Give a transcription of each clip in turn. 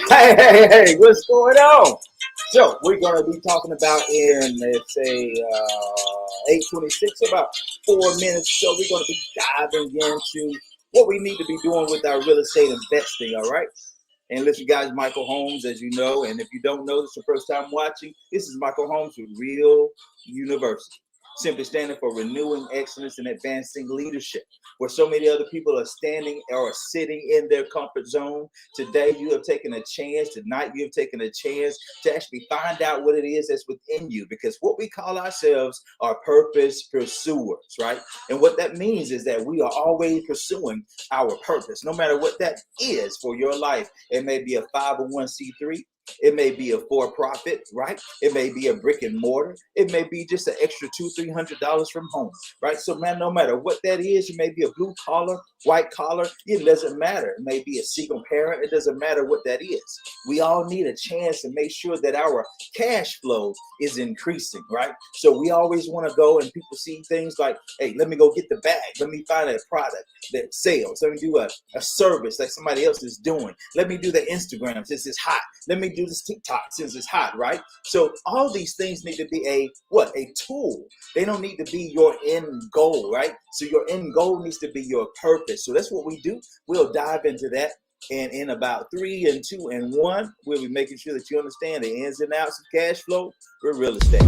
Hey, what's going on? So we're going to be talking about in, let's say, 8:26, about 4 minutes. So we're going to be diving into what we need to be doing with our real estate investing, all right? And listen, guys, Michael Holmes, as you know, and if you don't know, this is the first time watching, this is Michael Holmes with Real University, simply standing for renewing excellence and advancing leadership. Where so many other people are standing or sitting in their comfort zone, today you have taken a chance, tonight you have taken a chance to actually find out what it is that's within you, because what we call ourselves are purpose pursuers, right? And what that means is that we are always pursuing our purpose, no matter what that is for your life. It may be a 501c3. It may be a for-profit, right? It may be a brick and mortar. It may be just an extra $200-300 from home, right? So, man, no matter what that is, it may be a blue collar, white collar. It doesn't matter. It may be a single parent. It doesn't matter what that is. We all need a chance to make sure that our cash flow is increasing, right? So we always want to go, and people see things like, hey, let me go get the bag. Let me find a product that sells. Let me do a service like somebody else is doing. Let me do the Instagram since it's hot. Let me do this TikTok since it's hot, right? So all these things need to be a tool. They don't need to be your end goal, right? So your end goal needs to be your purpose. So that's what we do. We'll dive into that. And in about 3 and 2 and 1, we'll be making sure that you understand the ins and outs of cash flow for real estate.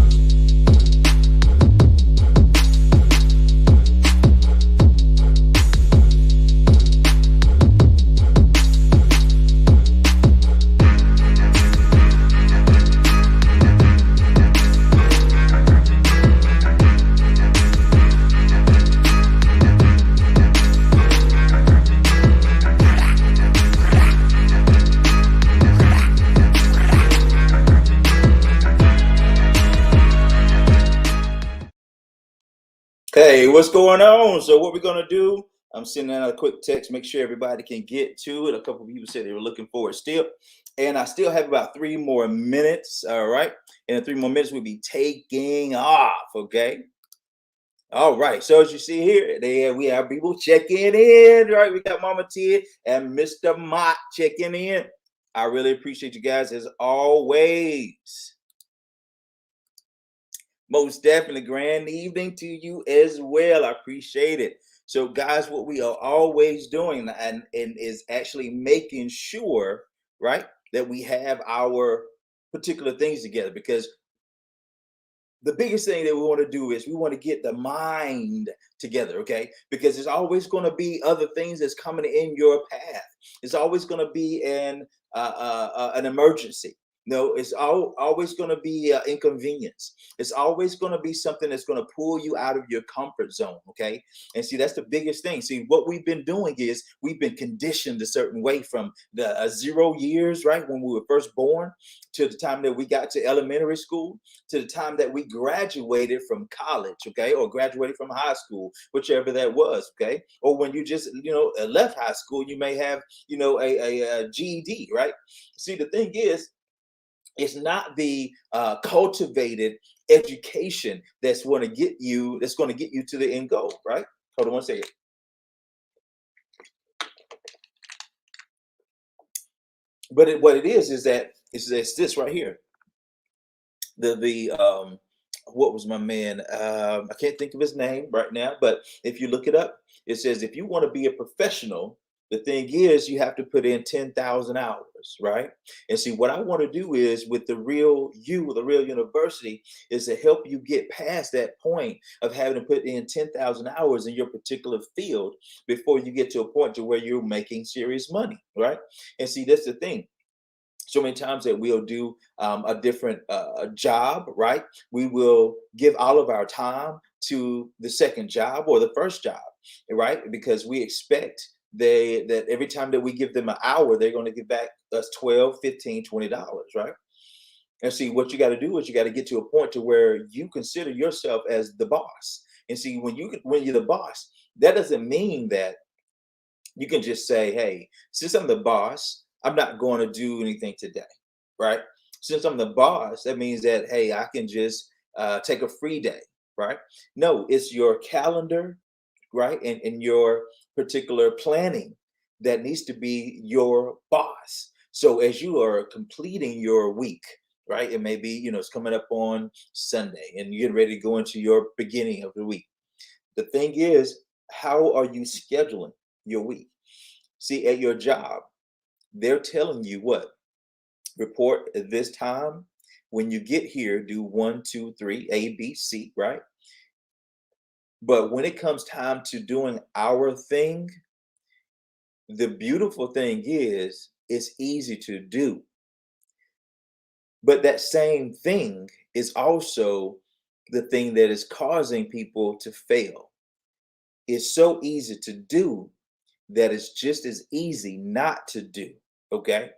Hey, what's going on? So what we're going to do, I'm sending out a quick text, make sure everybody can get to it. A couple of people said they were looking for it still. And I still have about 3 more minutes, all right? And in 3 more minutes, we'll be taking off, okay? All right, so as you see here, we have people checking in, right? We got Mama Tia and Mr. Mott checking in. I really appreciate you guys as always. Most definitely. Grand evening to you as well. I appreciate it. So, guys, what we are always doing and is actually making sure, right, that we have our particular things together, because the biggest thing that we want to do is we want to get the mind together, okay? Because there's always going to be other things that's coming in your path. It's always going to be an emergency. No, it's always going to be inconvenience. It's always going to be something that's going to pull you out of your comfort zone, okay? And see, that's the biggest thing. See, what we've been doing is we've been conditioned a certain way from the 0 years, right, when we were first born, to the time that we got to elementary school, to the time that we graduated from college, okay, or graduated from high school, whichever that was, okay? Or when you just, left high school, you may have, a GED, right? See, the thing is, it's not the cultivated education that's going to get you to the end goal, right? Hold on one second. But what it is that it's this right here. What was my man? I can't think of his name right now, but if you look it up, it says if you want to be a professional, the thing is you have to put in 10,000 hours, right? And see, what I want to do is with the Real University is to help you get past that point of having to put in 10,000 hours in your particular field before you get to a point to where you're making serious money, right? And see, that's the thing. So many times that we'll do a different job, right? We will give all of our time to the second job or the first job, right? Because we expect that every time that we give them an hour, they're going to give back us $12, $15, $20, right? And see, what you got to do is you got to get to a point to where you consider yourself as the boss. And see, when you're the boss, that doesn't mean that you can just say, hey, since I'm the boss, I'm not going to do anything today, right? Since I'm the boss, that means that, hey, I can just take a free day, right? No, it's your calendar, right? And your particular planning that needs to be your boss. So as you are completing your week, right? It may be, it's coming up on Sunday and you're getting ready to go into your beginning of the week. The thing is, how are you scheduling your week? See, at your job, they're telling you what? Report at this time. When you get here, do 1, 2, 3, A, B, C, right? But when it comes time to doing our thing, the beautiful thing is it's easy to do. But that same thing is also the thing that is causing people to fail. It's so easy to do that it's just as easy not to do. Okay.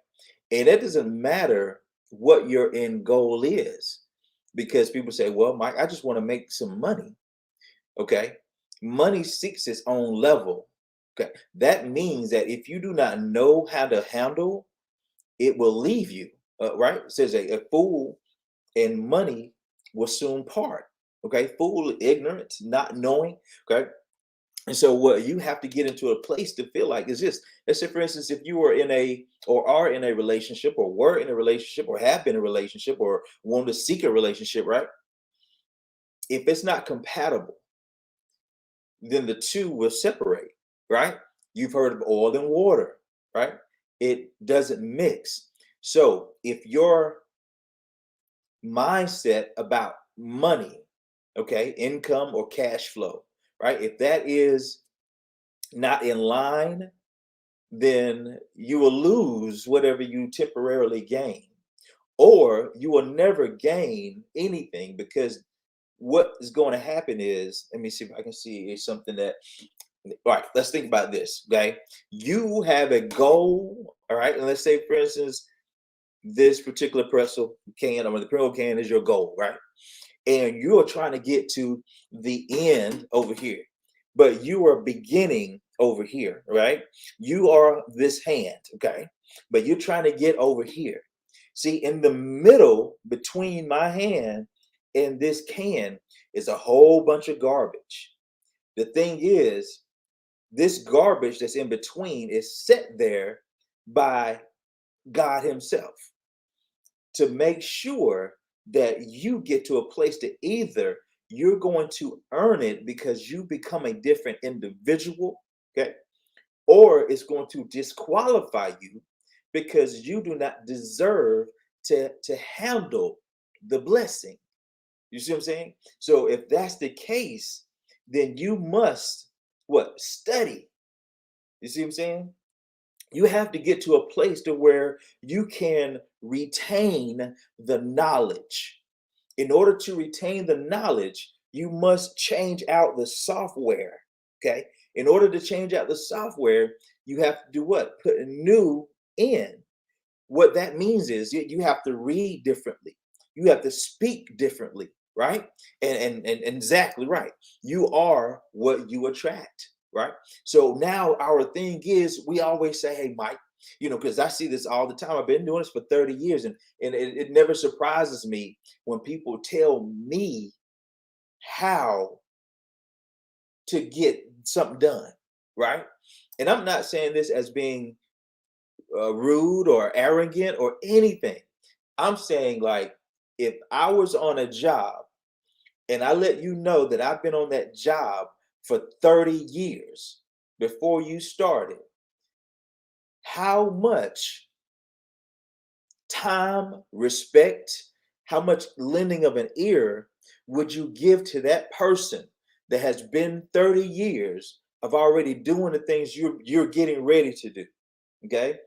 And it doesn't matter what your end goal is, because people say, well, Mike, I just want to make some money. Okay. Money seeks its own level. Okay. That means that if you do not know how to handle, it will leave you. Right? It says a fool and money will soon part. Okay. Fool, ignorance, not knowing. Okay. And so what you have to get into a place to feel like is this. Let's say, for instance, if you are in a or are in a relationship or were in a relationship or have been in a relationship or want to seek a relationship, right? If it's not compatible, then the two will separate, right? You've heard of oil and water, right? It doesn't mix. So if your mindset about money, okay, income or cash flow, right? If that is not in line, then you will lose whatever you temporarily gain, or you will never gain anything, because what is going to happen is, let me see if I can see is something that, all right, let's think about this. Okay. You have a goal. All right. And let's say, for instance, this particular pretzel can, or the pretzel can is your goal, right? And you are trying to get to the end over here, but you are beginning over here, right? You are this hand, okay? But you're trying to get over here. See, in the middle between my hand and this can is a whole bunch of garbage. The thing is, this garbage that's in between is set there by God Himself to make sure that you get to a place that either you're going to earn it because you become a different individual, okay, or it's going to disqualify you because you do not deserve to handle the blessing. You see what I'm saying? So if that's the case, then you must what? Study. You see what I'm saying? You have to get to a place to where you can retain the knowledge. In order to retain the knowledge, you must change out the software. Okay. In order to change out the software, you have to do what? Put a new in. What that means is you have to read differently. You have to speak differently, right? And exactly right. You are what you attract, right? So now our thing is, we always say, hey, Mike, because I see this all the time. I've been doing this for 30 years, and it never surprises me when people tell me how to get something done, right? And I'm not saying this as being rude or arrogant or anything. I'm saying, like, if I was on a job and I let you know that I've been on that job for 30 years before you started, how much time, respect, how much lending of an ear would you give to that person that has been 30 years of already doing the things you're getting ready to do? Okay.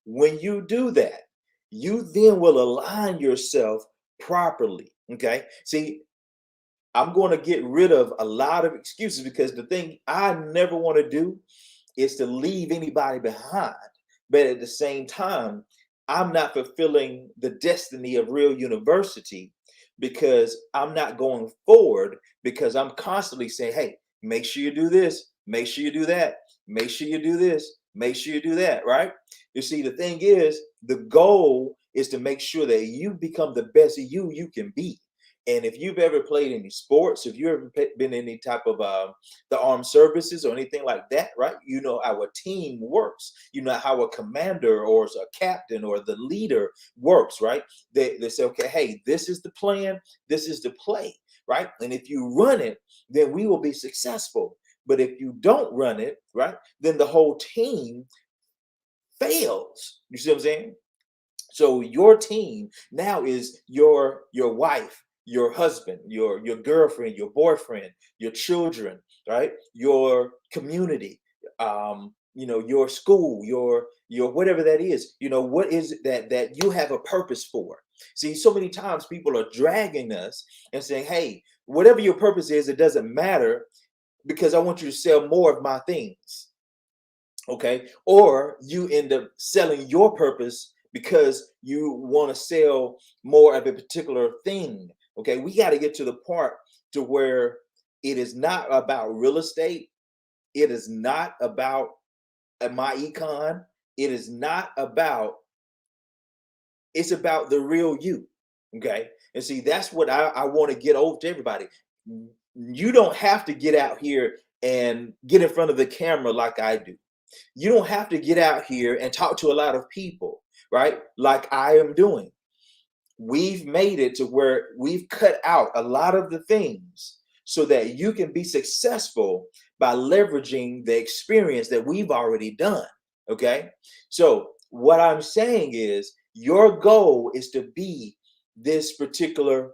When you do that, you then will align yourself properly. Okay. See, I'm going to get rid of a lot of excuses, because the thing I never want to do is to leave anybody behind. But at the same time, I'm not fulfilling the destiny of Real University because I'm not going forward, because I'm constantly saying, hey, make sure you do this, make sure you do that, make sure you do this, make sure you do that, right? You see, the thing is, the goal is to make sure that you become the best you can be. And if you've ever played any sports, if you've ever been in any type of the armed services or anything like that, right? You know how a team works. You know how a commander or a captain or the leader works, right? They say, okay, hey, this is the plan, this is the play, right? And if you run it, then we will be successful. But if you don't run it, right, then the whole team fails. You see what I'm saying? So your team now is your wife, your husband, your girlfriend, your boyfriend, your children, right? Your community, your school, your whatever that is. What is it that you have a purpose for? See, so many times people are dragging us and saying, "Hey, whatever your purpose is, it doesn't matter because I want you to sell more of my things." Okay, or you end up selling your purpose because you want to sell more of a particular thing. Okay, we got to get to the part to where it is not about real estate, it is not about my econ, it is not about, it's about the real you. Okay, and see, that's what I want to get over to everybody. You don't have to get out here and get in front of the camera like I do. You don't have to get out here and talk to a lot of people, right? Like I am doing. We've made it to where we've cut out a lot of the things so that you can be successful by leveraging the experience that we've already done. Okay. So, what I'm saying is, your goal is to be this particular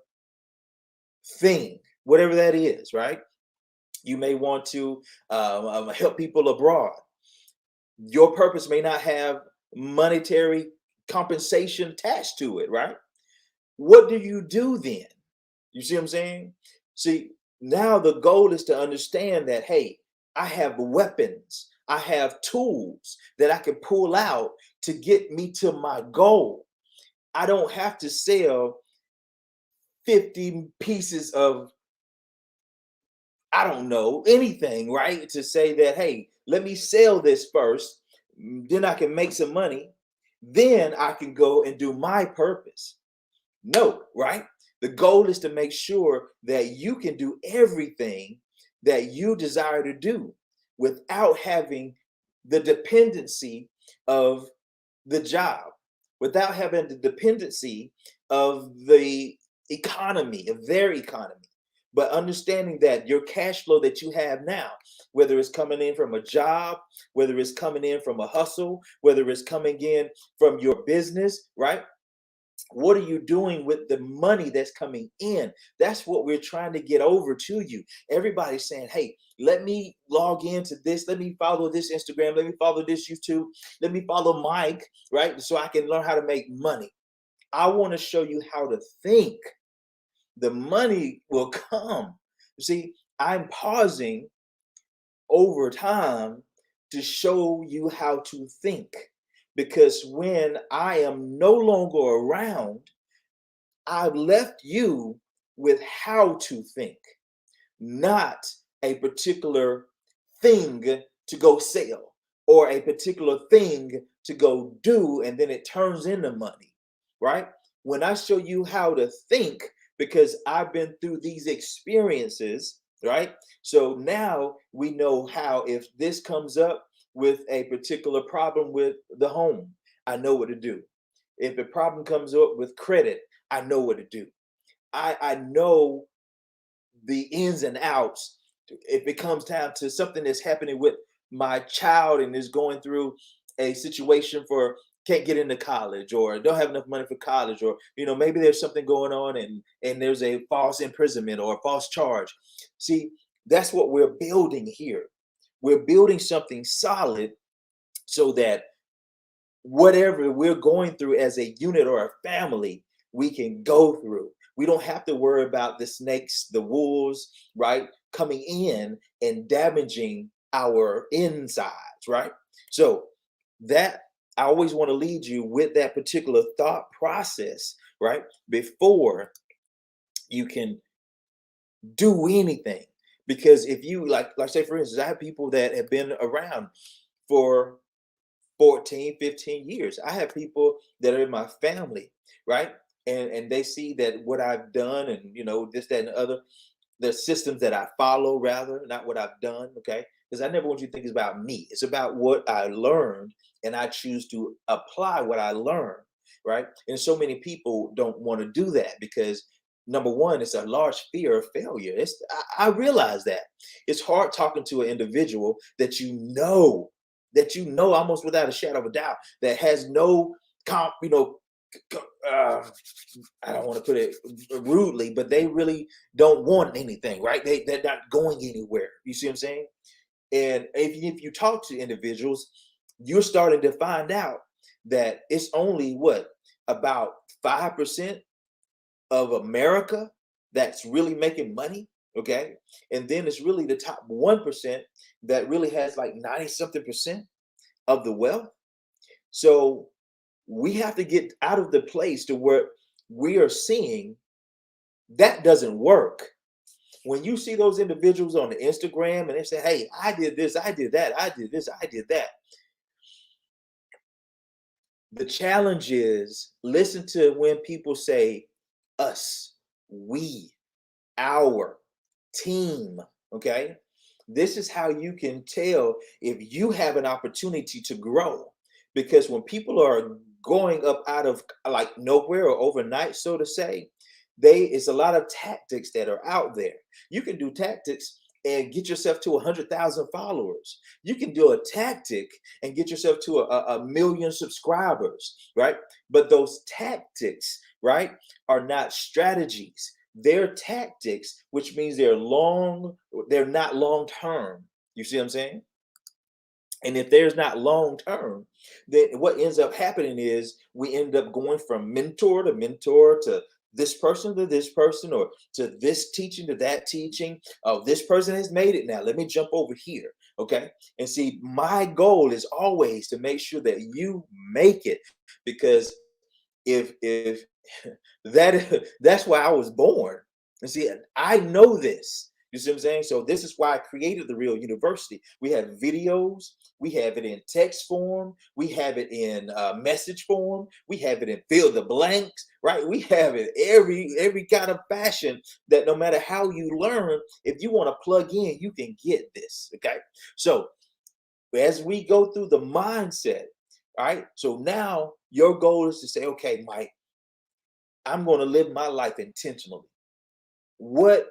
thing, whatever that is, right? You may want to help people abroad. Your purpose may not have monetary compensation attached to it, right? What do you do then? You see what I'm saying? See, now the goal is to understand that, hey, I have weapons, I have tools that I can pull out to get me to my goal. I don't have to sell 50 pieces of, I don't know, anything, right? To say that, hey, let me sell this first, then I can make some money, then I can go and do my purpose. No, right? The goal is to make sure that you can do everything that you desire to do without having the dependency of the job, without having the dependency of the economy, of their economy. But understanding that your cash flow that you have now, whether it's coming in from a job, whether it's coming in from a hustle, whether it's coming in from your business, right? What are you doing with the money that's coming in? That's what we're trying to get over to you. Everybody's saying, hey, let me log into this. Let me follow this Instagram. Let me follow this YouTube. Let me follow Mike, right? So I can learn how to make money. I want to show you how to think. The money will come. You see, I'm pausing over time to show you how to think. Because when I am no longer around, I've left you with how to think, not a particular thing to go sell or a particular thing to go do, and then it turns into money, right? When I show you how to think, because I've been through these experiences, right? So now we know how, if this comes up with a particular problem with the home, I know what to do. If a problem comes up with credit, I know what to do. I know the ins and outs. If it comes down to something that's happening with my child and is going through a situation for can't get into college or don't have enough money for college, or maybe there's something going on and there's a false imprisonment or a false charge. See, that's what we're building here. We're building something solid so that whatever we're going through as a unit or a family, we can go through. We don't have to worry about the snakes, the wolves, right, coming in and damaging our insides, right? So that, I always want to lead you with that particular thought process, right, before you can do anything. Because if you like say for instance, I have people that have been around for 14, 15 years. I have people that are in my family, right? and they see that what I've done, and this, that, and the other, the systems that I follow, rather, not what I've done. Okay, because I never want you to think it's about me. It's about what I learned, and I choose to apply what I learned, right? And so many people don't want to do that because, number one, it's a large fear of failure. I realize that it's hard talking to an individual that almost without a shadow of a doubt, that has no comp, uh, I don't want to put it rudely, but they really don't want anything, right? They're not going anywhere. You see what I'm saying? And if you talk to individuals, you're starting to find out that it's only about 5% of America that's really making money. Okay. And then it's really the top 1% that really has like 90 something percent of the wealth. So we have to get out of the place to where we are seeing that doesn't work. When you see those individuals on the Instagram and they say, hey, I did this, I did that, I did this, I did that. The challenge is, listen to when people say us, we, our, team. Okay. This is how you can tell if you have an opportunity to grow. Because when people are going up out of like nowhere or overnight, so to say, it's a lot of tactics that are out there. You can do tactics and get yourself to 100,000 followers. You can do a tactic and get yourself to a million subscribers, right? But those tactics, right, are not strategies. They're tactics, which means they're not long term. You see what I'm saying? And if there's not long term, then what ends up happening is we end up going from mentor to this person to this person, or to this teaching to that teaching. Oh, this person has made it now. Let me jump over here. Okay. And see, my goal is always to make sure that you make it, because if that's why I was born. And see, I know this. You see what I'm saying? So this is why I created the Real University. We have videos, we have it in text form, we have it in message form, we have it in fill the blanks, right? We have it every kind of fashion, that no matter how you learn, if you want to plug in, you can get this. Okay. So as we go through the mindset, all right. So now your goal is to say, okay, Mike, I'm going to live my life intentionally. Where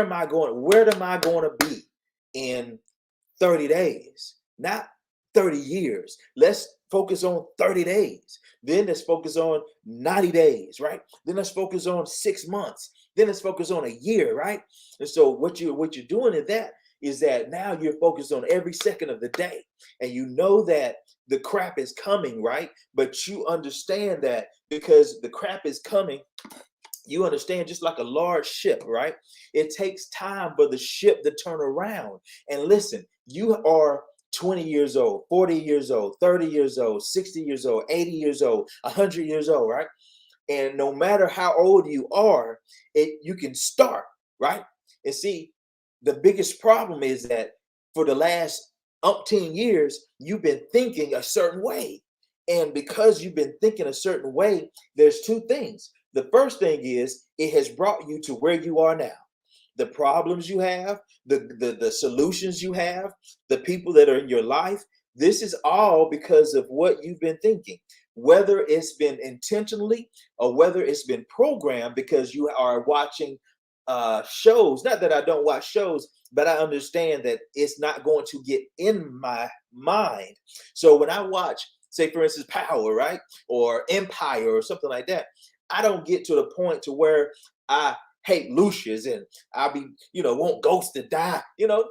am I going? Where am I going to be in 30 days? Not 30 years. Let's focus on 30 days. Then let's focus on 90 days, right? Then let's focus on 6 months. Then let's focus on a year, right? And so what you're doing is that now you're focused on every second of the day, and you know that the crap is coming, right? But you understand that because the crap is coming, you understand, just like a large ship, right? It takes time for the ship to turn around. And listen, you are 20 years old, 40 years old, 30 years old, 60 years old, 80 years old, 100 years old, right? And no matter how old you are, you can start, right? And see, the biggest problem is that for the last umpteen years, you've been thinking a certain way. And because you've been thinking a certain way, there's two things. The first thing is it has brought you to where you are now. The problems you have, the solutions you have, the people that are in your life, this is all because of what you've been thinking. Whether it's been intentionally or whether it's been programmed because you are watching shows. Not that I don't watch shows, but I understand that it's not going to get in my mind. So when I watch, say for instance, Power, right, or Empire or something like that, I don't get to the point to where I hate Lucius and I'll be, want Ghost to die. No,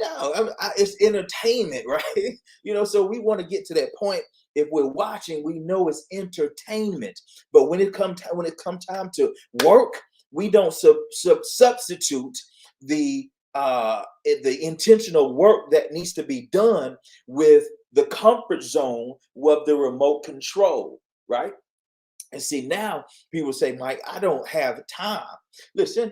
it's entertainment, right? So we want to get to that point. If we're watching, we know it's entertainment. But when it come time to work, we don't substitute the intentional work that needs to be done with the comfort zone of the remote control, right? And see, now people say, Mike, I don't have time. Listen,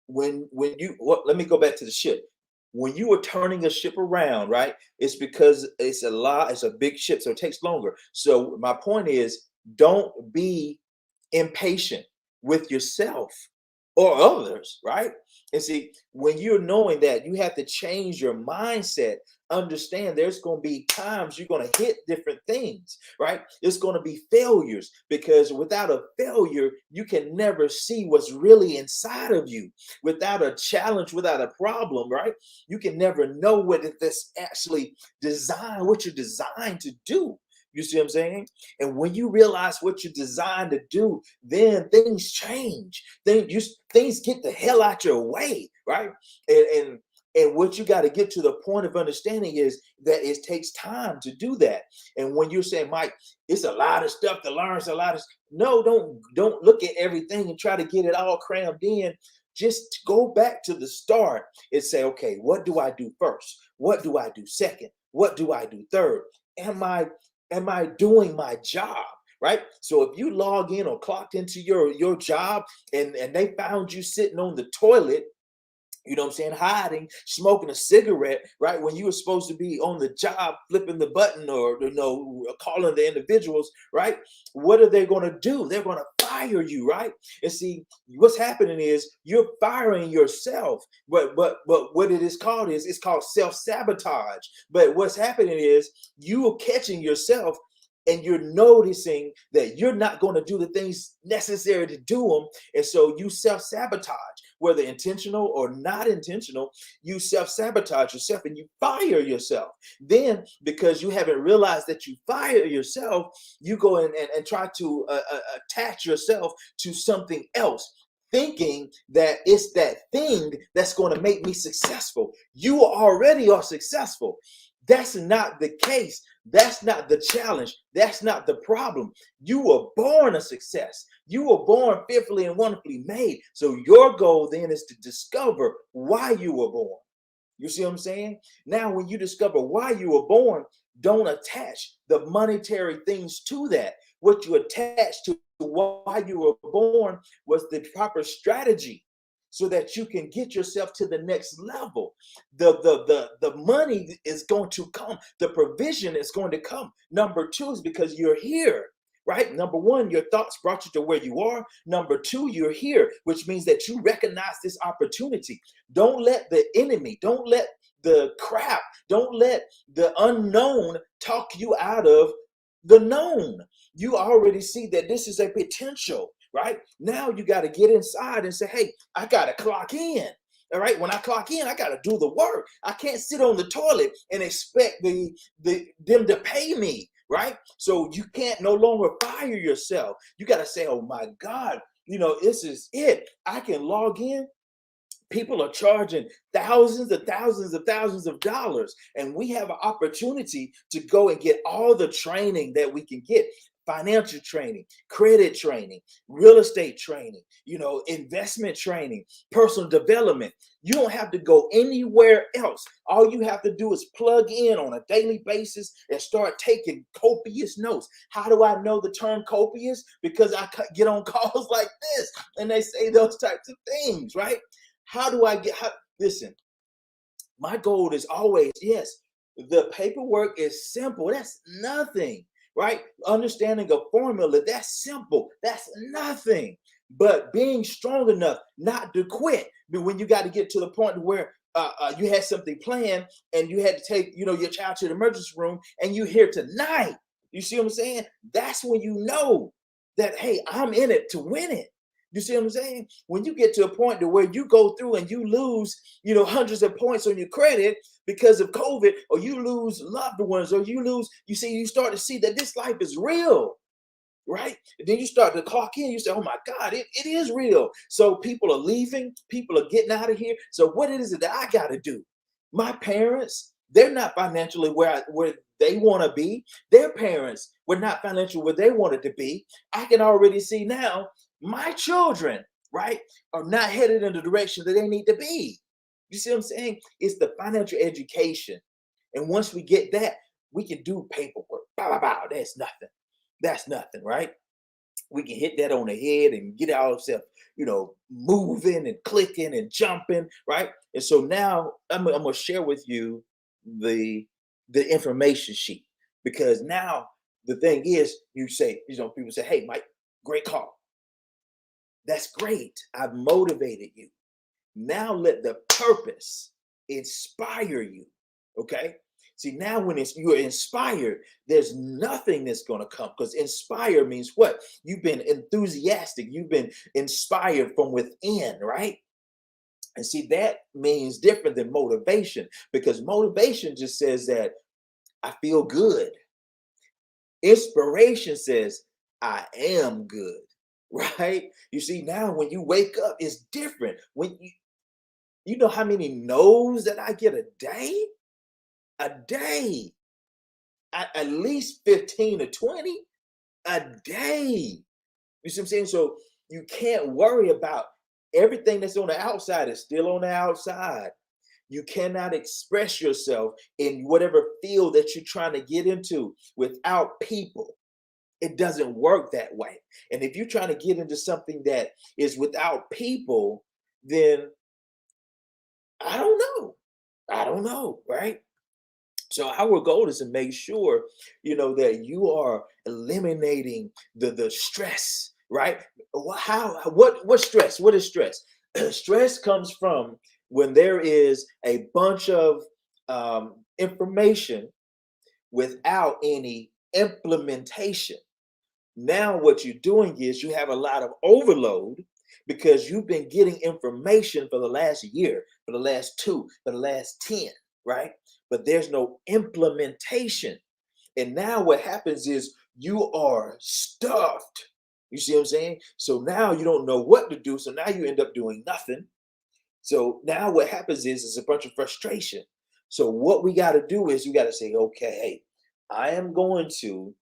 when you let me go back to the ship. When you are turning a ship around, right? It's because it's a big ship, so it takes longer. So my point is, don't be impatient. with yourself or others, right? And see, when you're knowing that, you have to change your mindset. Understand there's going to be times you're going to hit different things, right? It's going to be failures because without a failure, you can never see what's really inside of you. Without a challenge, without a problem, right? You can never know what this actually designed, what you're designed to do. You see what I'm saying? And when you realize what you're designed to do, then things change. Things get the hell out your way, right? And and what you got to get to the point of understanding is that it takes time to do that. And when you're saying, Mike, it's a lot of stuff to learn, it's a lot of no, don't look at everything and try to get it all crammed in. Just go back to the start and say, okay, what do I do first? What do I do second? What do I do third? Am I doing my job? Right. So if you log in or clocked into your job and they found you sitting on the toilet, you know what I'm saying, hiding, smoking a cigarette, right? When you were supposed to be on the job, flipping the button or, calling the individuals, right? What are they going to do? They're going to fire you, right? And see, what's happening is you're firing yourself. But what it is called is it's called self-sabotage. But what's happening is you are catching yourself and you're noticing that you're not going to do the things necessary to do them. And so you self-sabotage, whether intentional or not intentional, you self-sabotage yourself and you fire yourself. Then, because you haven't realized that you fire yourself, you go in and try to attach yourself to something else, thinking that it's that thing that's going to make me successful. You already are successful. That's not the case. That's not the challenge. That's not the problem. You were born a success. You were born fearfully and wonderfully made. So your goal then is to discover why you were born. You see what I'm saying? Now, when you discover why you were born, don't attach the monetary things to that. What you attach to why you were born was the proper strategy so that you can get yourself to the next level. The money is going to come. The provision is going to come. Number two is because you're here. Right? Number one, your thoughts brought you to where you are. Number two, you're here, which means that you recognize this opportunity. Don't let the enemy, don't let the crap, don't let the unknown talk you out of the known. You already see that this is a potential, right? Now you got to get inside and say, hey, I got to clock in. All right. When I clock in, I got to do the work. I can't sit on the toilet and expect them to pay me. Right. So you can't no longer fire yourself. You got to say, oh, my God, this is it. I can log in. People are charging thousands of dollars. And we have an opportunity to go and get all the training that we can get. Financial training, credit training, real estate training, investment training, personal development. You don't have to go anywhere else. All you have to do is plug in on a daily basis and start taking copious notes. How do I know the term copious? Because I get on calls like this and they say those types of things, right? How do I listen, my goal is always, yes, the paperwork is simple. That's nothing, right? Understanding a formula, that's simple. That's nothing. But being strong enough not to quit. But when you got to get to the point where you had something planned and you had to take, your child to the emergency room and you here tonight. You see what I'm saying? That's when you know that, hey, I'm in it to win it. You see what I'm saying? When you get to a point to where you go through and you lose, hundreds of points on your credit because of COVID, or you lose loved ones, or you start to see that this life is real, right? And then you start to clock in. You say, oh my God, it is real. So people are leaving. People are getting out of here. So what is it that I got to do? My parents, they're not financially where they want to be. Their parents were not financially where they wanted to be. I can already see now my children, right, are not headed in the direction that they need to be. You see what I'm saying? It's the financial education. And once we get that, we can do paperwork. Bow, bow, bow. That's nothing. That's nothing, right? We can hit that on the head and get ourselves, moving and clicking and jumping, right? And so now I'm gonna share with you the information sheet, because now the thing is, people say, hey, Mike, great call. That's great. I've motivated you. Now let the purpose inspire you. Okay. See, now when you're inspired, there's nothing that's going to come, because inspire means what? You've been enthusiastic. You've been inspired from within, right? And see, that means different than motivation, because motivation just says that I feel good. Inspiration says I am good, right? You see, now when you wake up, it's different. When you know how many no's that I get a day? A day. At least 15 to 20 a day. You see what I'm saying? So you can't worry about everything that's on the outside is still on the outside. You cannot express yourself in whatever field that you're trying to get into without people. It doesn't work that way. And if you're trying to get into something that is without people, then I don't know. I don't know, right? So our goal is to make sure, that you are eliminating the stress, right? What stress? What is stress? Stress comes from when there is a bunch of information without any implementation. Now what you're doing is you have a lot of overload because you've been getting information for the last year, for the last two, for the last 10, right? But there's no implementation. And now what happens is you are stuffed. You see what I'm saying? So now you don't know what to do. So now you end up doing nothing. So now what happens is it's a bunch of frustration. So what we got to do is you got to say, okay, hey, I am going to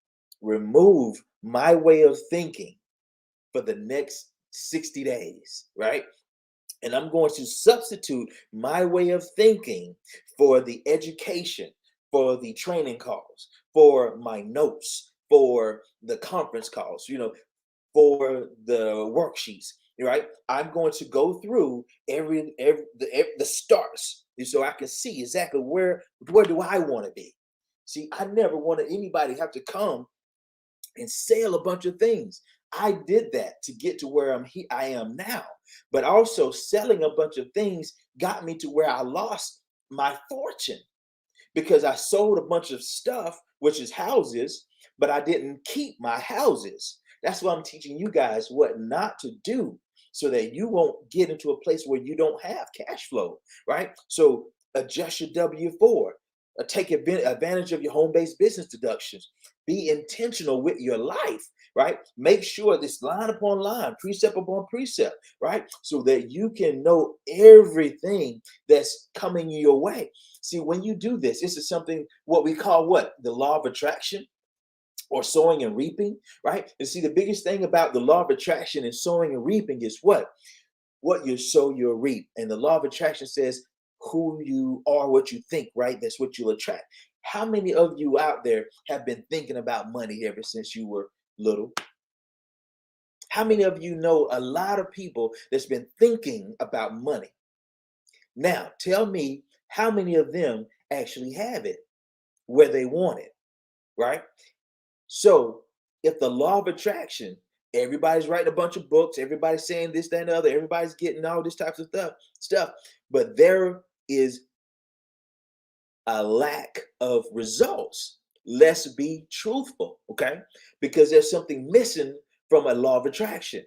remove my way of thinking for the next 60 days, right? And I'm going to substitute my way of thinking for the education, for the training calls, for my notes, for the conference calls, for the worksheets, right? I'm going to go through the starts so I can see exactly where do I want to be. See, I never wanted anybody to have to come and sell a bunch of things. I did that to get to where I am now. But also selling a bunch of things got me to where I lost my fortune because I sold a bunch of stuff, which is houses, but I didn't keep my houses. That's why I'm teaching you guys what not to do so that you won't get into a place where you don't have cash flow, right? So adjust your W-4. Take advantage of your home-based business deductions. Be intentional with your life, right? Make sure this line upon line, precept upon precept, right? So that you can know everything that's coming your way. See, when you do this, this is something what we call what? The law of attraction or sowing and reaping, right? And see, the biggest thing about the law of attraction and sowing and reaping is what? What you sow, you'll reap. And the law of attraction says who you are, what you think, right? That's what you'll attract. How many of you out there have been thinking about money ever since you were little? How many of you know a lot of people that's been thinking about money? Now, tell me how many of them actually have it where they want it, right? So if the law of attraction, everybody's writing a bunch of books, everybody's saying this, that, and the other, everybody's getting all this types of stuff, but there is a lack of results. Let's be truthful, okay? Because there's something missing from a law of attraction,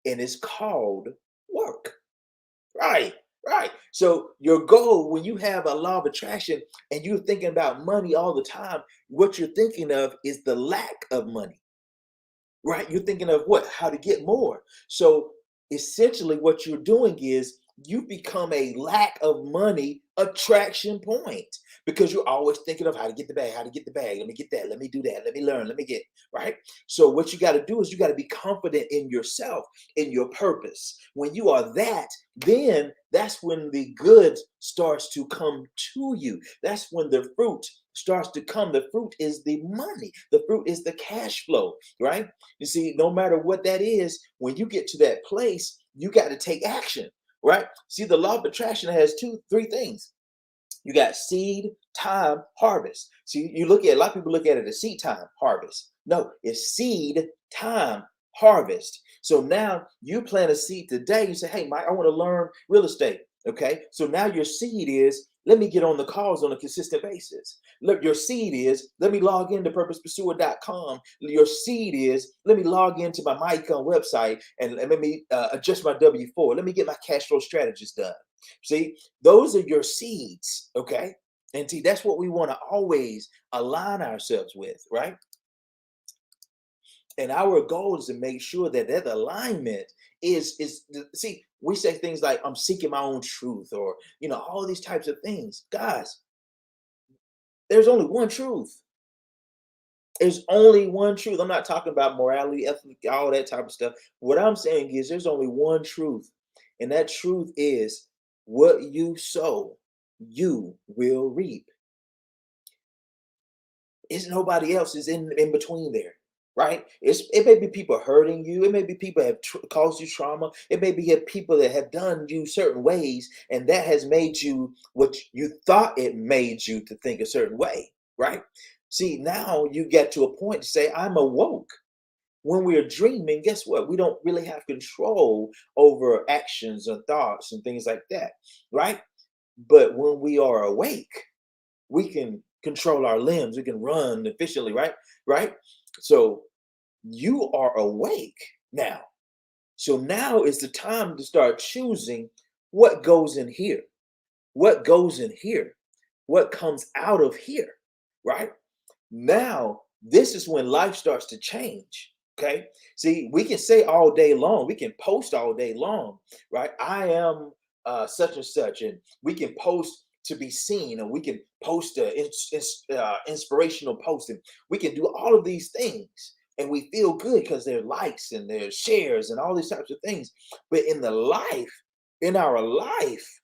and it's called work. Right, right. So your goal when you have a law of attraction and you're thinking about money all the time, what you're thinking of is the lack of money, right? You're thinking of what? How to get more. So essentially what you're doing is you become a lack of money attraction point because you're always thinking of how to get the bag, how to get the bag. Let me get that. Let me do that. Let me learn. Let me get right. So what you got to do is you got to be confident in yourself, in your purpose. When you are that, then that's when the good starts to come to you. That's when the fruit starts to come. The fruit is the money. The fruit is the cash flow, right? You see, no matter what that is, when you get to that place, you got to take action, right? See, the law of attraction has three things. You got seed, time, harvest. See, you look at a lot of people look at it as seed time, harvest. No, it's seed, time, harvest. So now you plant a seed today. You say, hey, Mike, I want to learn real estate. Okay. So now your seed is, let me get on the calls on a consistent basis. Look, your seed is, let me log into purposepursuer.com. Your seed is, let me log into my MyEcon website and let me adjust my W-4. Let me get my cash flow strategies done. See, those are your seeds. Okay. And see, that's what we want to always align ourselves with, right? And our goal is to make sure that that alignment is see, we say things like, I'm seeking my own truth, or all these types of things. Guys, there's only one truth. There's only one truth. I'm not talking about morality, ethic, all that type of stuff. What I'm saying is there's only one truth. And that truth is, what you sow, you will reap. It's nobody else is in between there, right? It may be people hurting you. It may be people have caused you trauma. It may be people that have done you certain ways, and that has made you what you thought it made you to think a certain way, right? See, now you get to a point to say, I'm awoke. When we're dreaming, guess what? We don't really have control over actions and thoughts and things like that, right? But when we are awake, we can control our limbs. We can run efficiently, right? Right? So you are awake now. So now is the time to start choosing what goes in here, what goes in here, what comes out of here, right? Now, this is when life starts to change. Okay. See, we can say all day long, we can post all day long, right? I am such and such, and we can post to be seen, and we can post inspirational post, and we can do all of these things, and we feel good because there are likes and there's shares and all these types of things. But in our life,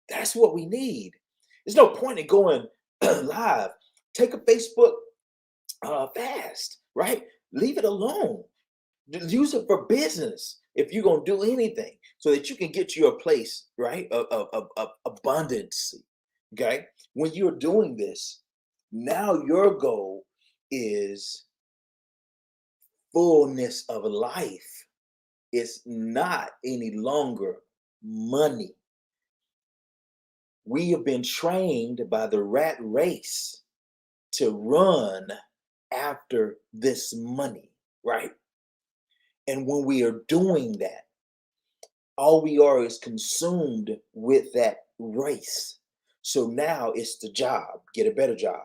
that's what we need. There's no point in going live. Take a Facebook fast, right? Leave it alone. Use it for business if you're going to do anything, so that you can get to your place, right, of abundance. Okay. When you're doing this, now your goal is fullness of life. It's not any longer money. We have been trained by the rat race to run after this money, right? And when we are doing that, all we are is consumed with that race. So now it's the job, get a better job,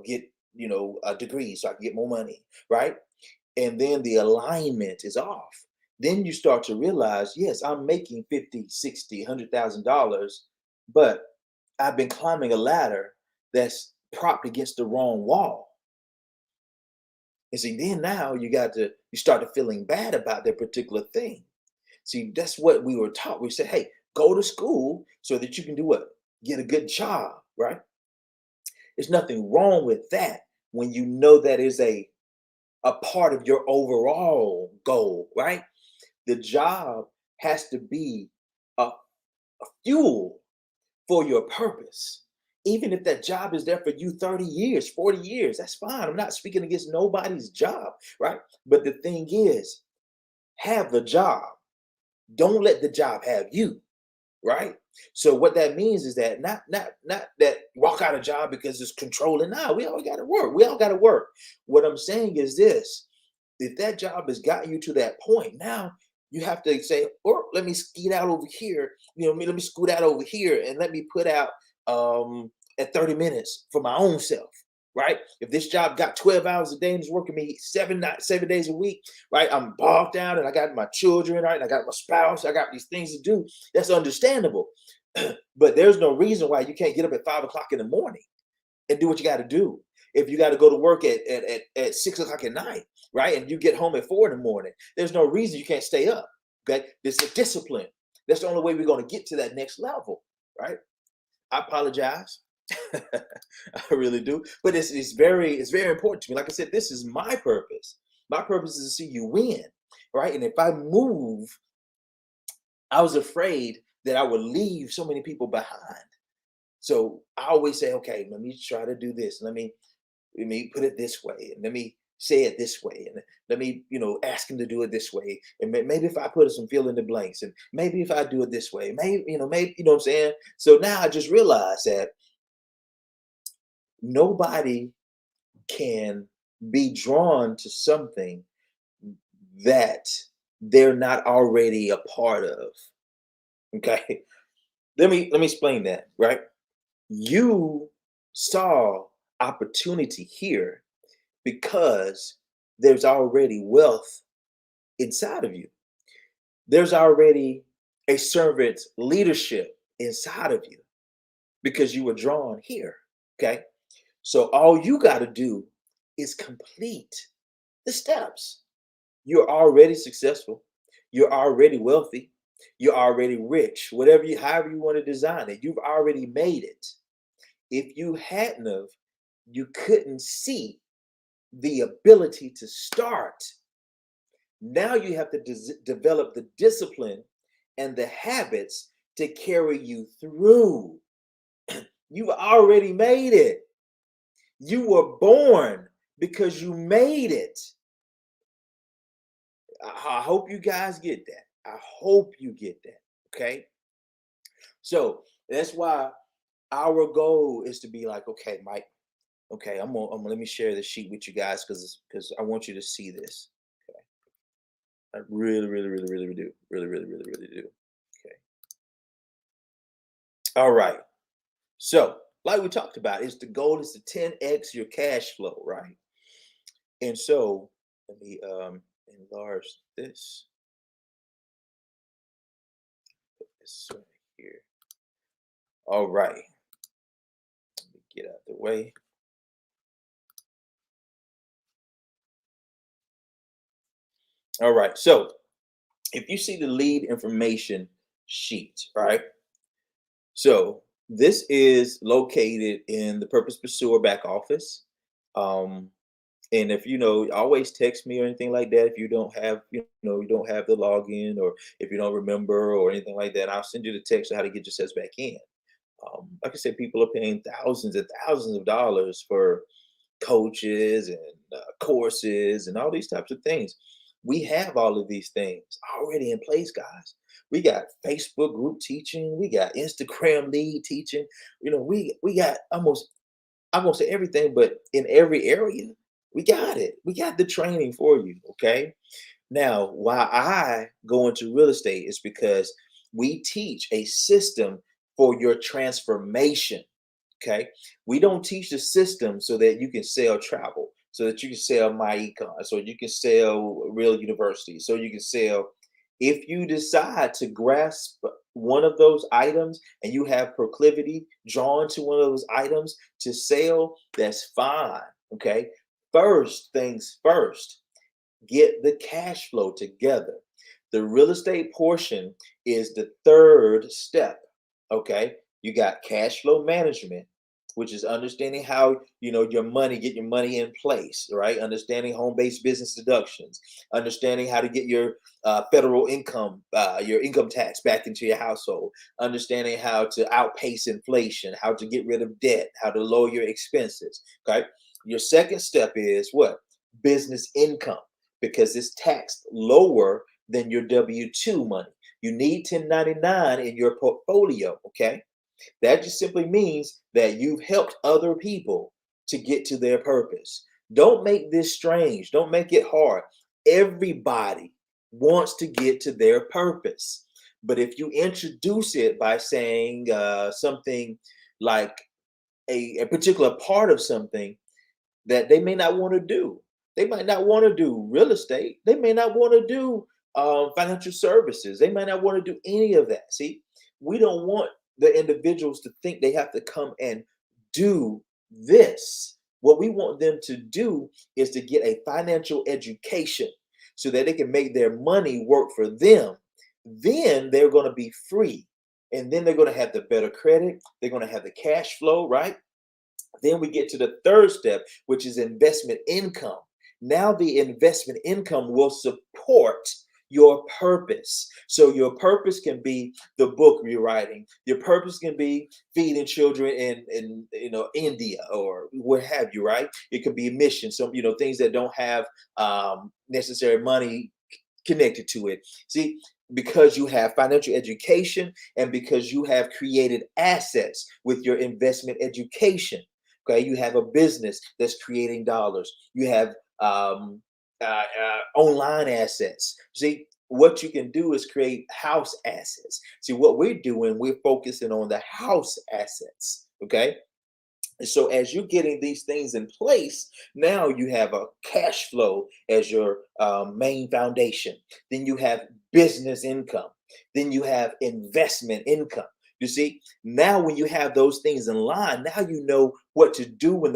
get, a degree so I can get more money, right? And then the alignment is off. Then you start to realize, yes, I'm making 50, 60, $100,000, but I've been climbing a ladder that's propped against the wrong wall. And see, then now you started feeling bad about that particular thing. See, that's what we were taught. We said, hey, go to school so that you can do what? Get a good job, right? There's nothing wrong with that when you know that is a part of your overall goal, right? The job has to be a fuel for your purpose. Even if that job is there for you 30 years, 40 years, that's fine. I'm not speaking against nobody's job, right? But the thing is, have the job. Don't let the job have you, right? So what that means is that not that walk out a job because it's controlling. Now we all got to work. We all got to work. What I'm saying is this: if that job has gotten you to that point, now you have to say, or let me skeet out over here. Let me scoot out over here and let me put out at 30 minutes for my own self. Right? If this job got 12 hours a day and is working me 7 days a week, right? I'm bogged down and I got my children, right? And I got my spouse, I got these things to do. That's understandable. But there's no reason why you can't get up at 5 o'clock in the morning and do what you got to do. If you got to go to work at 6 o'clock at night, right? And you get home at 4 in the morning, there's no reason you can't stay up. Okay. This is a discipline. That's the only way we're going to get to that next level, right? I apologize. I really do. But it's very important to me. Like I said, this is my purpose. My purpose is to see you win, right? And if I move, I was afraid that I would leave so many people behind. So I always say, okay, let me try to do this. Let me put it this way. And let me say it this way, and let me, ask him to do it this way, and maybe if I put some fill in the blanks, and maybe if I do it this way, maybe, what I'm saying. So now I just realized that nobody can be drawn to something that they're not already a part of. Okay, let me explain that. Right, you saw opportunity here because there's already wealth inside of you. There's already a servant leadership inside of you because you were drawn here. Okay. So all you got to do is complete the steps. You're already successful. You're already wealthy. You're already rich. However you want to design it, you've already made it. If you hadn't have, you couldn't see the ability to start. Now you have to develop the discipline and the habits to carry you through. You've already made it. You were born because you made it. I hope you guys get that. I hope you get that. Okay. So that's why our goal is to be like, okay, Mike. Okay, I'm gonna let me share the sheet with you guys because I want you to see this. Okay. I really, really, really, really, really do. Really, really, really, really do. Okay. All right. So, like we talked about, the goal is to 10x your cash flow, right? And so, let me enlarge this. Put this right here. All right. Let me get out the way. All right. So, if you see the lead information sheet, right? So this is located in the Purpose Pursuer back office. Um, and if always text me or anything like that. If you don't have, you don't have the login, or if you don't remember or anything like that, I'll send you the text on how to get yourselves back in. Like I said, people are paying thousands and thousands of dollars for coaches and courses and all these types of things. We have all of these things already in place, guys. We got Facebook group teaching. We got Instagram lead teaching. We got almost, I'm gonna say everything, but in every area, we got it. We got the training for you. Okay. Now, why I go into real estate is because we teach a system for your transformation. Okay. We don't teach the system so that you can sell travel, so that you can sell my econ, so you can sell real university, so you can sell. If you decide to grasp one of those items and you have proclivity drawn to one of those items to sell, that's fine. Okay. First things first, get the cash flow together. The real estate portion is the third step. Okay. You got cash flow management, which is understanding how get your money in place, right? Understanding home-based business deductions, understanding how to get your federal income, your income tax back into your household, understanding how to outpace inflation, how to get rid of debt, how to lower your expenses. Okay. Your second step is what? Business income, because it's taxed lower than your W-2 money. You need 1099 in your portfolio. Okay. That just simply means that you've helped other people to get to their purpose. Don't make this strange. Don't make it hard. Everybody wants to get to their purpose. But if you introduce it by saying something like a particular part of something that they may not want to do, they might not want to do real estate. They may not want to do financial services. They might not want to do any of that. See, we don't want the individuals to think they have to come and do this. What we want them to do is to get a financial education so that they can make their money work for them. Then they're going to be free. And then they're going to have the better credit. They're going to have the cash flow, right? Then we get to the third step, which is investment income. Now the investment income will support your purpose. So your purpose can be the book you're writing. Your purpose can be feeding children in India or what have you, right? It could be a mission, some things that don't have necessary money connected to it. See, because you have financial education and because you have created assets with your investment education. Okay, you have a business that's creating dollars. You have online assets. See, what you can do is create house assets. See, what we're doing, we're focusing on the house assets. Okay, and so as you're getting these things in place, now you have a cash flow as your main foundation. Then you have business income. Then you have investment income. You see, now when you have those things in line, now you know what to do when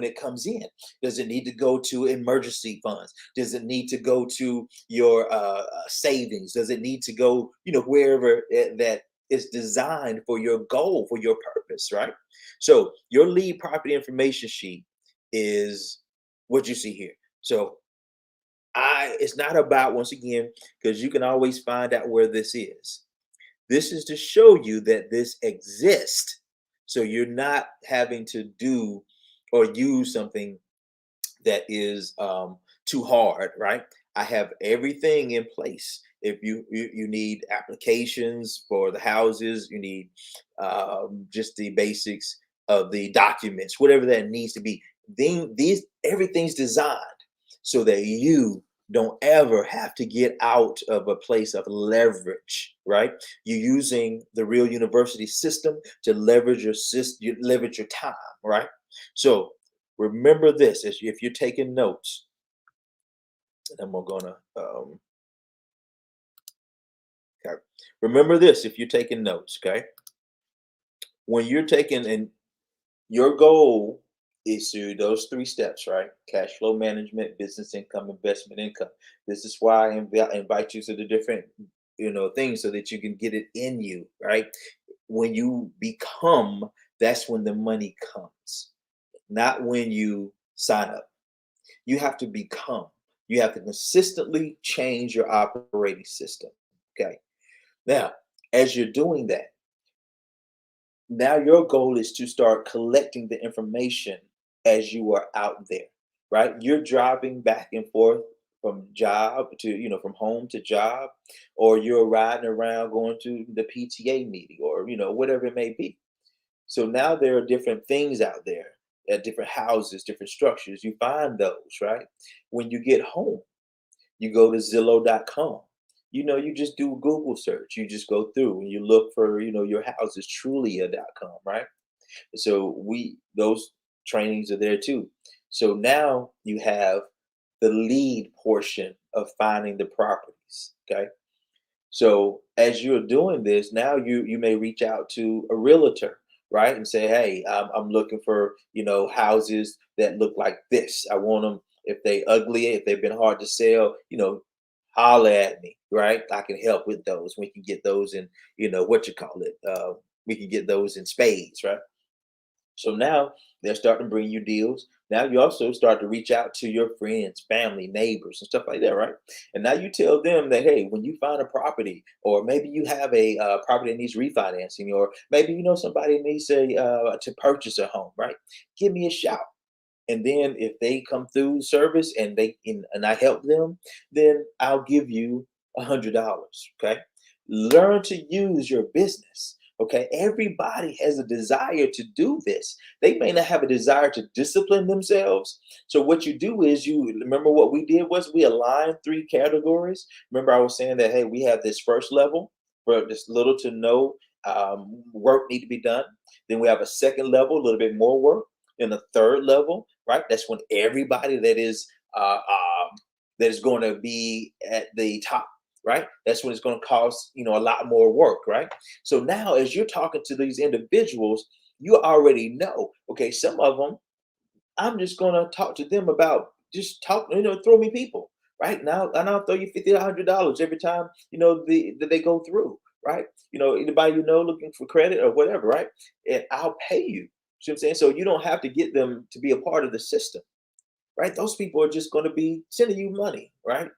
it comes in. Does it need to go to emergency funds? Does it need to go to your savings? Does it need to go, wherever that is designed for your goal, for your purpose, right? So your lead property information sheet is what you see here. So it's not about, once again, because you can always find out where this is. This is to show you that this exists. So you're not having to do or use something that is too hard, right? I have everything in place. If you need applications for the houses, you need just the basics of the documents, whatever that needs to be. Then these everything's designed so that you don't ever have to get out of a place of leverage, right? You're using the real university system to leverage your system, leverage your time, right? So remember this, if you're taking notes, and we're gonna okay. Remember this if you're taking notes, okay? When you're taking, and your goal is to those three steps, right? Cash flow management, business income, investment income. This is why invite you to the different things so that you can get it in you, right? When you become, that's when the money comes, not when you sign up. You have to become. You have to consistently change your operating system. Okay. Now, as you're doing that, now your goal is to start collecting the information as you are out there, right? You're driving back and forth from job to, from home to job, or you're riding around going to the PTA meeting or, whatever it may be. So now there are different things out there at different houses, different structures. You find those, right? When you get home, you go to Zillow.com. You just do a Google search. You just go through and you look for, your house is Trulia.com, right? So those trainings are there too. So now you have the lead portion of finding the properties. Okay. So as you're doing this, now you may reach out to a realtor, right, and say, "Hey, I'm looking for houses that look like this. I want them. If they ugly, if they've been hard to sell, holler at me, right? I can help with those. We can get those in, what you call it. We can get those in spades, right?" So now they're starting to bring you deals. Now you also start to reach out to your friends, family, neighbors, and stuff like that, right? And now you tell them that, hey, when you find a property, or maybe you have a property that needs refinancing, or maybe somebody needs to purchase a home, right? Give me a shout. And then if they come through service and and I help them, then I'll give you $100. Okay. Learn to use your business. Okay. Everybody has a desire to do this. They may not have a desire to discipline themselves. So what you do is, you remember what we did was we aligned three categories. Remember, I was saying that, hey, we have this first level where this little to no work need to be done. Then we have a second level, a little bit more work. In the third level, right? That's when everybody that is going to be at the top, right? That's when it's going to cost a lot more work, right? So now, as you're talking to these individuals, you already know. Okay, some of them, I'm just going to talk to them about just talk. Throw me people, right? Now, and I'll throw you $50, $100 every time they go through, right? Anybody looking for credit or whatever, right? And I'll pay you. See what I'm saying? So you don't have to get them to be a part of the system, right? Those people are just going to be sending you money, right?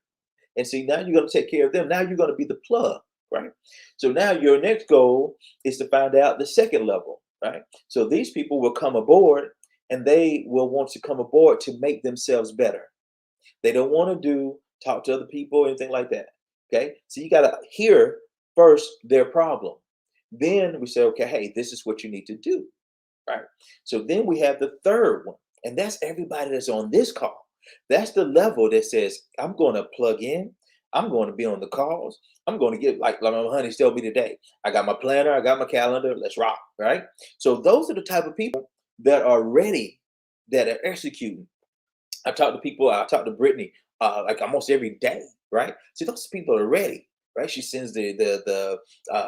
And see, now you're going to take care of them. Now you're going to be the plug, right? So now your next goal is to find out the second level, right? So these people will come aboard and they will want to come aboard to make themselves better. They don't want to talk to other people, anything like that. Okay. So you got to hear first their problem. Then we say, okay, hey, this is what you need to do. Right. So then we have the third one, and that's everybody that's on this call. That's the level that says, I'm going to plug in. I'm going to be on the calls. I'm going to get like my honey told me today. I got my planner. I got my calendar. Let's rock. Right. So those are the type of people that are ready, that are executing. I talk to people. I talk to Brittany like almost every day, right? See, those people are ready, right? She sends the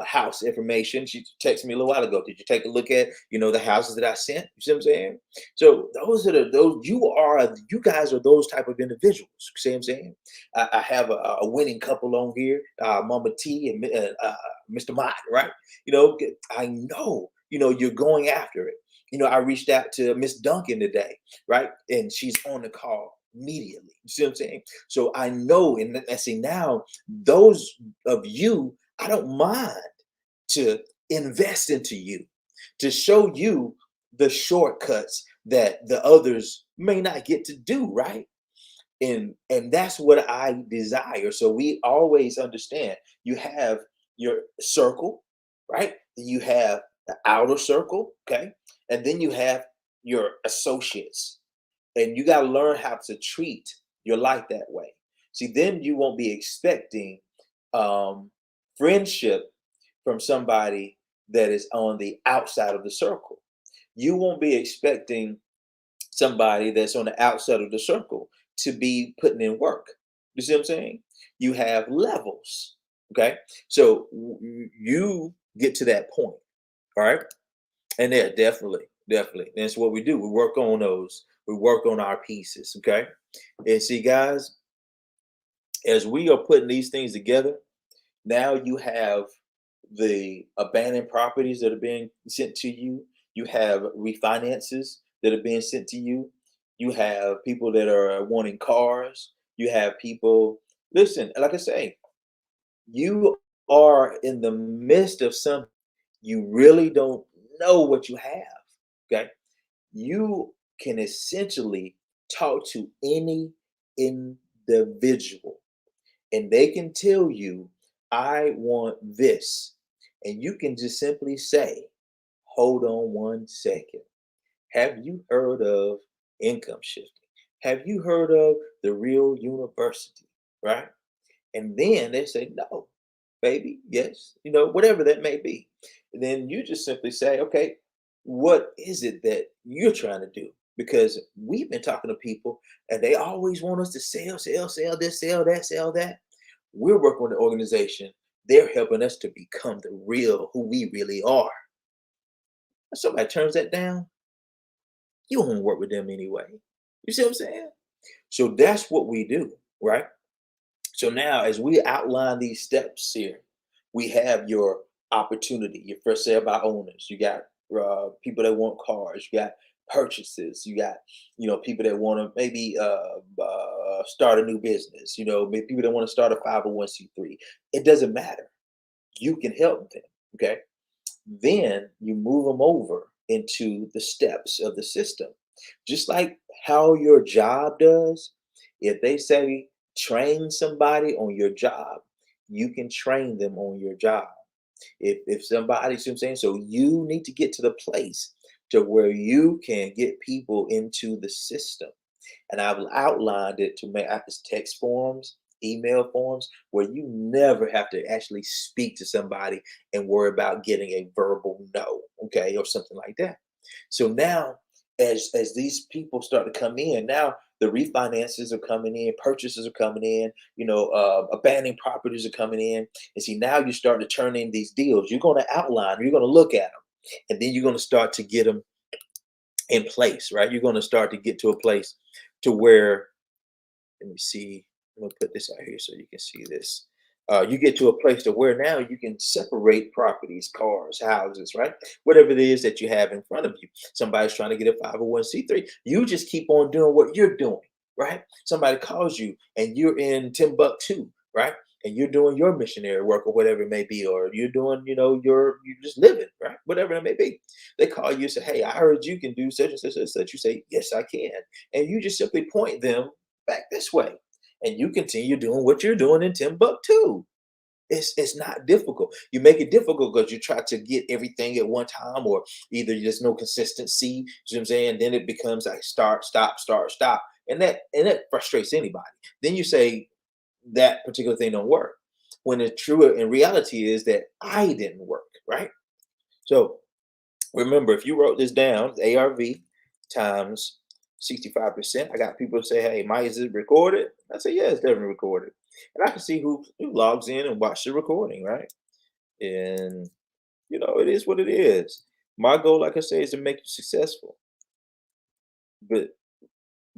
house information. She texted me a little while ago. Did you take a look at the houses that I sent? You see what I'm saying? So those are those you guys are those type of individuals. See what I'm saying? I have a winning couple on here, Mama T and Mr. Mott, right? I know you're going after it. I reached out to Miss Duncan today, right? And she's on the call immediately. You see what I'm saying? So I know, and I see now, those of you, I don't mind to invest into you, to show you the shortcuts that the others may not get to do, right? And that's what I desire. So we always understand you have your circle, right? You have the outer circle, okay? And then you have your associates. And you got to learn how to treat your life that way. See, then you won't be expecting friendship from somebody that is on the outside of the circle. You won't be expecting somebody that's on the outside of the circle to be putting in work. You see what I'm saying? You have levels. Okay. So you get to that point. All right. And yeah, definitely, definitely. That's what we do. We work on those. We work on our pieces. Okay. And see, guys, as we are putting these things together, now you have the abandoned properties that are being sent to you. You have refinances that are being sent to you. You have people that are wanting cars. You have people, listen, like I say, you are in the midst of something you really don't know what you have. Okay. You can essentially talk to any individual and they can tell you, I want this. And you can just simply say, hold on one second. Have you heard of income shifting? Have you heard of the real university? Right? And then they say, no, baby, yes, whatever that may be. And then you just simply say, okay, what is it that you're trying to do? Because we've been talking to people and they always want us to sell, sell this, sell that, sell that. We're working with the organization. They're helping us to become the real who we really are. If somebody turns that down, you won't work with them anyway. You see what I'm saying? So that's what we do, right? So now, as we outline these steps here, we have your opportunity, your first sale by owners. You got people that want cars. You got purchases. You got people that want to maybe start a new business. Maybe people that want to start a 501c3. It doesn't matter. You can help them. Okay. Then you move them over into the steps of the system, just like how your job does. If they say train somebody on your job, you can train them on your job. If somebody, see what I'm saying? So you need to get to the place to where you can get people into the system. And I've outlined it to make text forms, email forms, where you never have to actually speak to somebody and worry about getting a verbal no, okay, or something like that. So now, as these people start to come in, now the refinances are coming in, purchases are coming in, abandoned properties are coming in, and see now you start to turn in these deals. You're going to outline, you're going to look at them, and then you're going to start to get them in place, right? You're going to start to get to a place to where, let me see, I'm going to put this out here so you can see this. You get to a place to where now you can separate properties, cars, houses, right? Whatever it is that you have in front of you. Somebody's trying to get a 501c3. You just keep on doing what you're doing. right? Somebody calls you and you're in Timbuktu, right? And you're doing your missionary work or whatever it may be, or you're doing, you're just living, right? Whatever it may be. They call you and say, "Hey, I heard you can do such and such and such." You say, "Yes, I can." And you just simply point them back this way. And you continue doing what you're doing in Timbuktu. It's not difficult. You make it difficult because you try to get everything at one time, or either there's no consistency. You know what I'm saying? Then it becomes like start, stop, start, stop, and that frustrates anybody. Then you say that particular thing don't work, when the true in reality is that I didn't work, right? So remember, if you wrote this down, ARV times 65%. I got people say, "Hey, Mike, is it recorded?" I say, "Yeah, it's definitely recorded." And I can see who logs in and watch the recording, right? And it is what it is. My goal, like I say, is to make you successful. But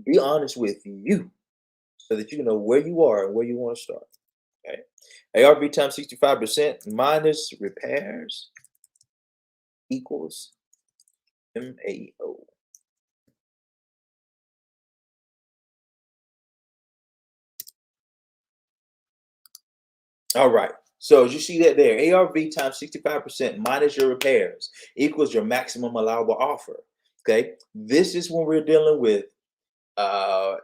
be honest with you so that you know where you are and where you want to start. Okay. ARV times 65% minus repairs equals MAO. All right. So as you see that there, ARV times 65% minus your repairs equals your maximum allowable offer. Okay. This is when we're dealing with uh,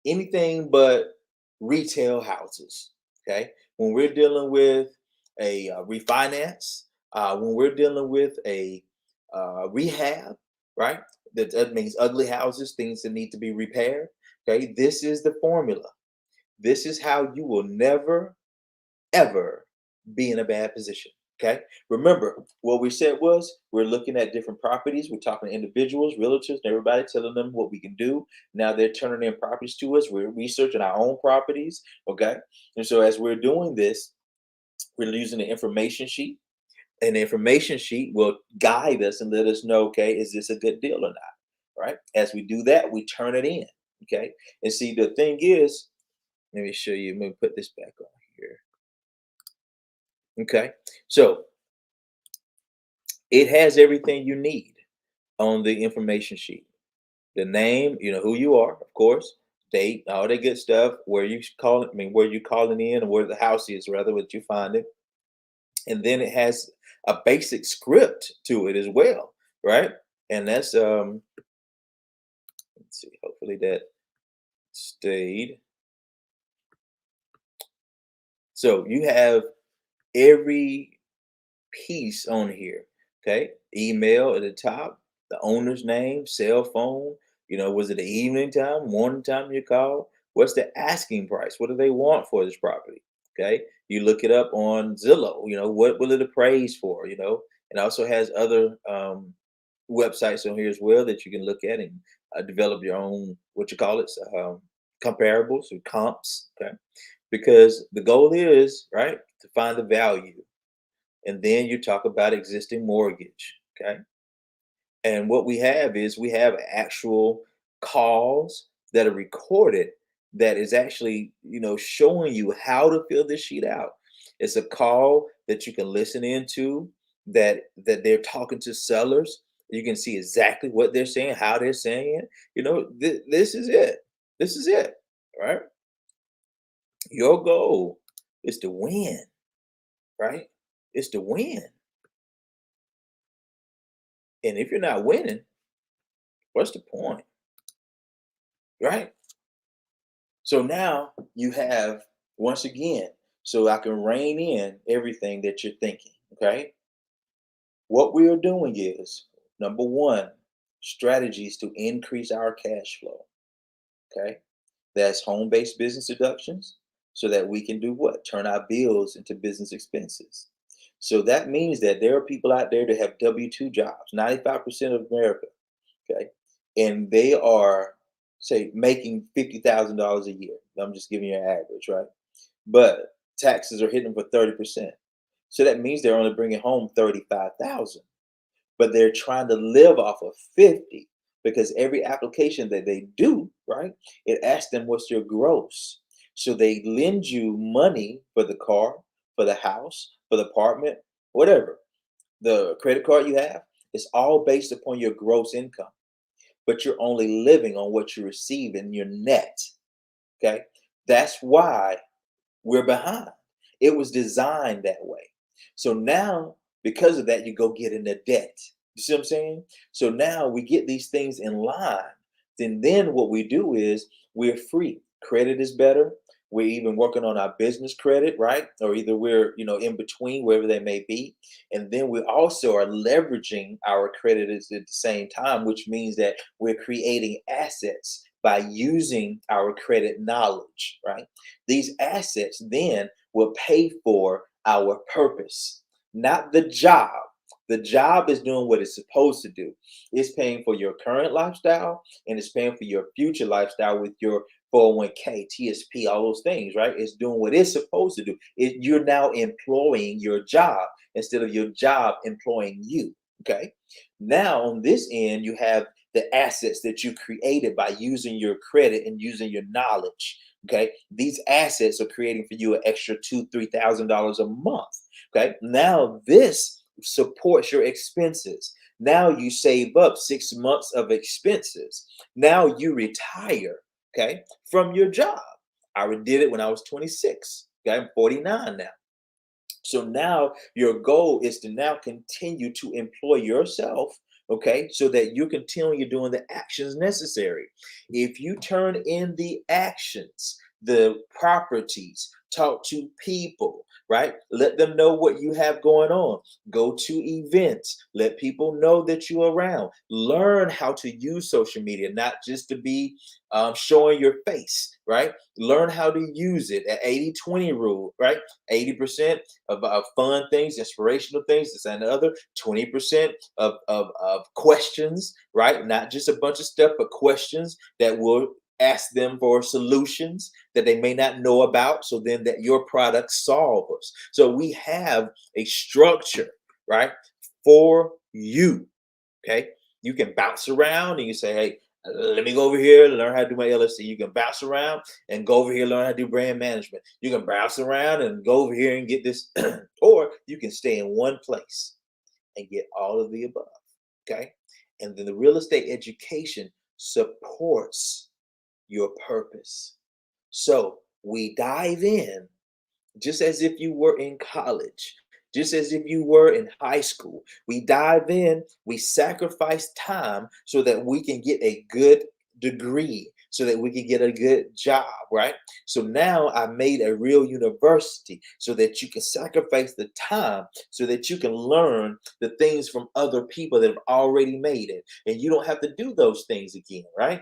anything but retail houses. Okay. When we're dealing with a refinance, when we're dealing with a rehab, right? That means ugly houses, things that need to be repaired. Okay. This is the formula. This is how you will never ever be in a bad position. Okay. Remember, what we said was we're looking at different properties. We're talking to individuals, realtors, and everybody telling them what we can do. Now they're turning in properties to us. We're researching our own properties. Okay. And so as we're doing this, we're using the information sheet. And the information sheet will guide us and let us know, okay, is this a good deal or not? Right. As we do that, we turn it in. Okay. And see, the thing is, let me show you. Let me put this back on here. Okay. So it has everything you need on the information sheet. The name, who you are, of course, date, all that good stuff, where you calling in, or where the house is, rather, what you find it. And then it has a basic script to it as well, right? And that's let's see, hopefully that stayed. So you have every piece on here. Okay. Email at the top, the owner's name, cell phone. Was it the evening time, morning time you call? What's the asking price? What do they want for this property? Okay. You look it up on Zillow. What will it appraise for? It also has other websites on here as well that you can look at and develop your own, what you call it, comparables or comps. Okay. Because the goal is, right, to find the value, and then you talk about existing mortgage. Okay. And what we have is we have actual calls that are recorded, that is actually, showing you how to fill this sheet out. It's a call that you can listen into, that they're talking to sellers. You can see exactly what they're saying, how they're saying it. This is it. This is it. Right. Your goal is to win, right? It's to win. And if you're not winning, what's the point? Right? So now you have, once again, so I can rein in everything that you're thinking. Okay. What we are doing is, number one, strategies to increase our cash flow. Okay. That's home based business deductions, so that we can do what? Turn our bills into business expenses. So that means that there are people out there that have W 2 jobs, 95% of America. Okay. And they are, say, making $50,000 a year. I'm just giving you an average, right? But taxes are hitting them for 30%. So that means they're only bringing home 35,000, but they're trying to live off of 50, because every application that they do, right, it asks them what's your gross. So they lend you money for the car, for the house, for the apartment, whatever. The credit card you have, it's all based upon your gross income, but you're only living on what you receive in your net. Okay. That's why we're behind. It was designed that way. So now, because of that, you go get into debt. You see what I'm saying? So now we get these things in line. Then what we do is we're free. Credit is better. We're even working on our business credit, right? Or either we're, in between, wherever they may be. And then we also are leveraging our credit at the same time, which means that we're creating assets by using our credit knowledge, right? These assets then will pay for our purpose, not the job. The job is doing what it's supposed to do. It's paying for your current lifestyle and it's paying for your future lifestyle with your 401k, TSP, all those things, right? It's doing what it's supposed to do. You're now employing your job instead of your job employing you. Okay. Now, on this end, you have the assets that you created by using your credit and using your knowledge. Okay, these assets are creating for you an extra $2,000-3,000 a month. Okay, now this supports your expenses. Now you save up 6 months of expenses. Now you retire, okay, from your job. I did it when I was 26. Okay, I'm 49 now. So now your goal is to now continue to employ yourself, okay, so that you continue doing the actions necessary. If you turn in the actions, the properties, talk to people, right? Let them know what you have going on. Go to events. Let people know that you're around. Learn how to use social media, not just to be showing your face, right? Learn how to use it. At 80-20 rule, right? 80% of fun things, inspirational things, this and the other. 20% of questions, right? Not just a bunch of stuff, but questions that will ask them for solutions that they may not know about, so then that your product solves. So we have a structure, right, for you. Okay, you can bounce around and you say, hey, let me go over here and learn how to do my LLC. You can bounce around and go over here, learn how to do brand management. You can bounce around and go over here and get this, or you can stay in one place and get all of the above. Okay. And then the real estate education supports your purpose. So we dive in just as if you were in college, just as if you were in high school. We dive in, we sacrifice time so that we can get a good degree, so that we can get a good job, right? So now I made a real university so that you can sacrifice the time so that you can learn the things from other people that have already made it. And you don't have to do those things again, right?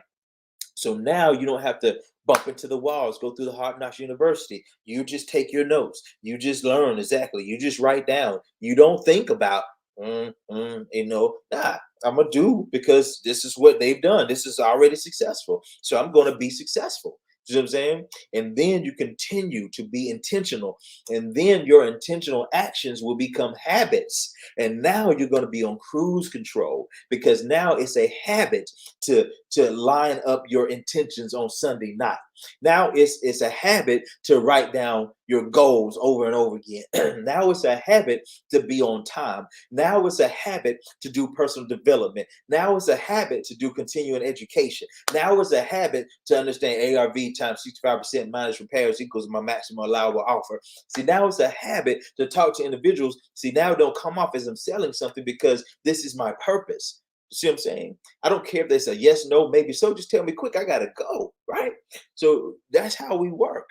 So now you don't have to bump into the walls, go through the Hard Knocks University. You just take your notes. You just learn exactly. You just write down. You don't think about, nah, I'm going to do because this is what they've done. This is already successful. So I'm going to be successful. You know what I'm saying? And then you continue to be intentional. And then your intentional actions will become habits. And now you're going to be on cruise control because now it's a habit to line up your intentions on Sunday night. Now it's a habit to write down your goals over and over again. Now it's a habit to be on time. Now it's a habit to do personal development. Now it's a habit to do continuing education. Now it's a habit to understand ARV times 65% minus repairs equals my maximum allowable offer. See, now it's a habit to talk to individuals. See, now it don't come off as I'm selling something because this is my purpose. You see what I'm saying? I don't care if they say yes, no, maybe so. Just tell me quick, I gotta go, right? So that's how we work.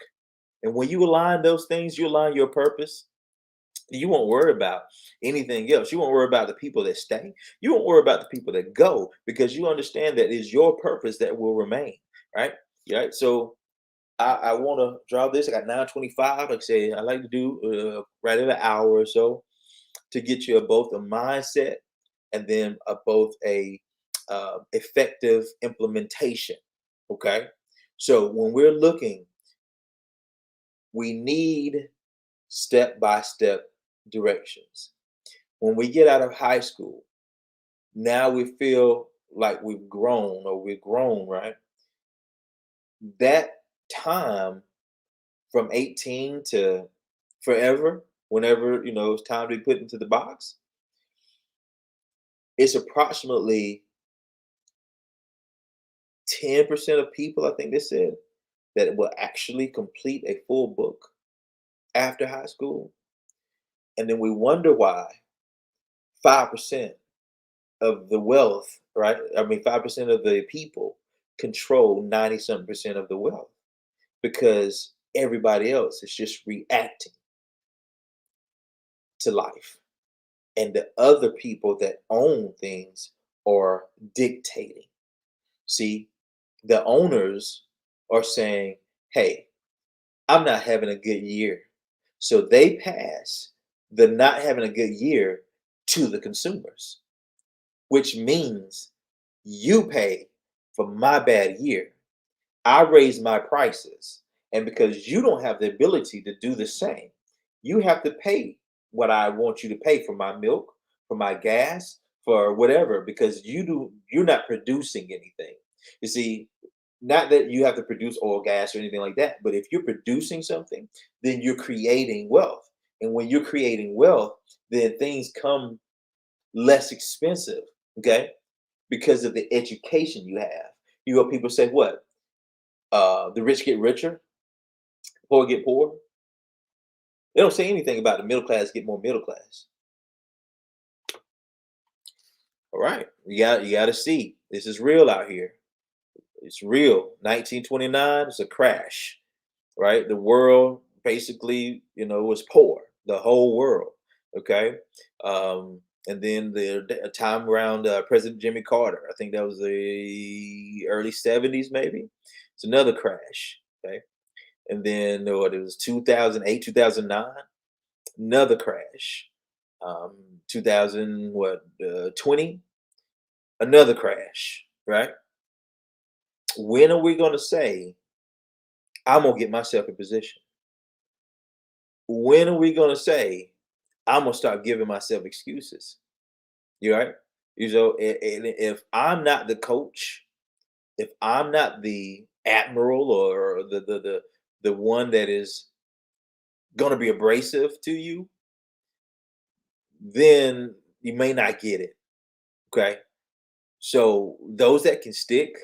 And when you align those things, you align your purpose, you won't worry about anything else. You won't worry about the people that stay. You won't worry about the people that go because you understand that it's your purpose that will remain, right? Yeah. So I want to draw this. I got 9:25. Like I say, I like to do right at an hour or so to get you both a mindset and then both a effective implementation. Okay. So when we're looking, we need step by step directions. When we get out of high school, now we feel like we've grown or we're grown, right? That time from 18 to forever, whenever it's time to be put into the box, it's approximately 10% of people, I think they said, that will actually complete a full book after high school. And then we wonder why 5% of the wealth, right? I mean, 5% of the people control 90 something percent of the wealth because everybody else is just reacting to life. And the other people that own things are dictating. See, the owners are saying, hey, I'm not having a good year. So they pass the not having a good year to the consumers, which means you pay for my bad year. I raise my prices. And because you don't have the ability to do the same, you have to pay what I want you to pay for my milk, for my gas, for whatever, because you're not producing anything. You see, not that you have to produce oil, gas, or anything like that, but if you're producing something, then you're creating wealth. And when you're creating wealth, then things come less expensive, okay? Because of the education you have. You know, people say what? The rich get richer, poor get poorer. They don't say anything about the middle class get more middle class. All right, you got to see this is real out here. It's real. 1929 is a crash, right? The world basically, was poor. The whole world. Okay, and then a time around President Jimmy Carter. I think that was the early 70s, maybe. It's another crash. Okay, and then what it was 2008, 2009, another crash. 2000 what 20, another crash. Right? When are we going to say I'm gonna get myself in position? When are we gonna say I'm gonna start giving myself excuses? You right? And if I'm not the coach, if I'm not the admiral or the one that is gonna be abrasive to you, then you may not get it. Okay. So those that can stick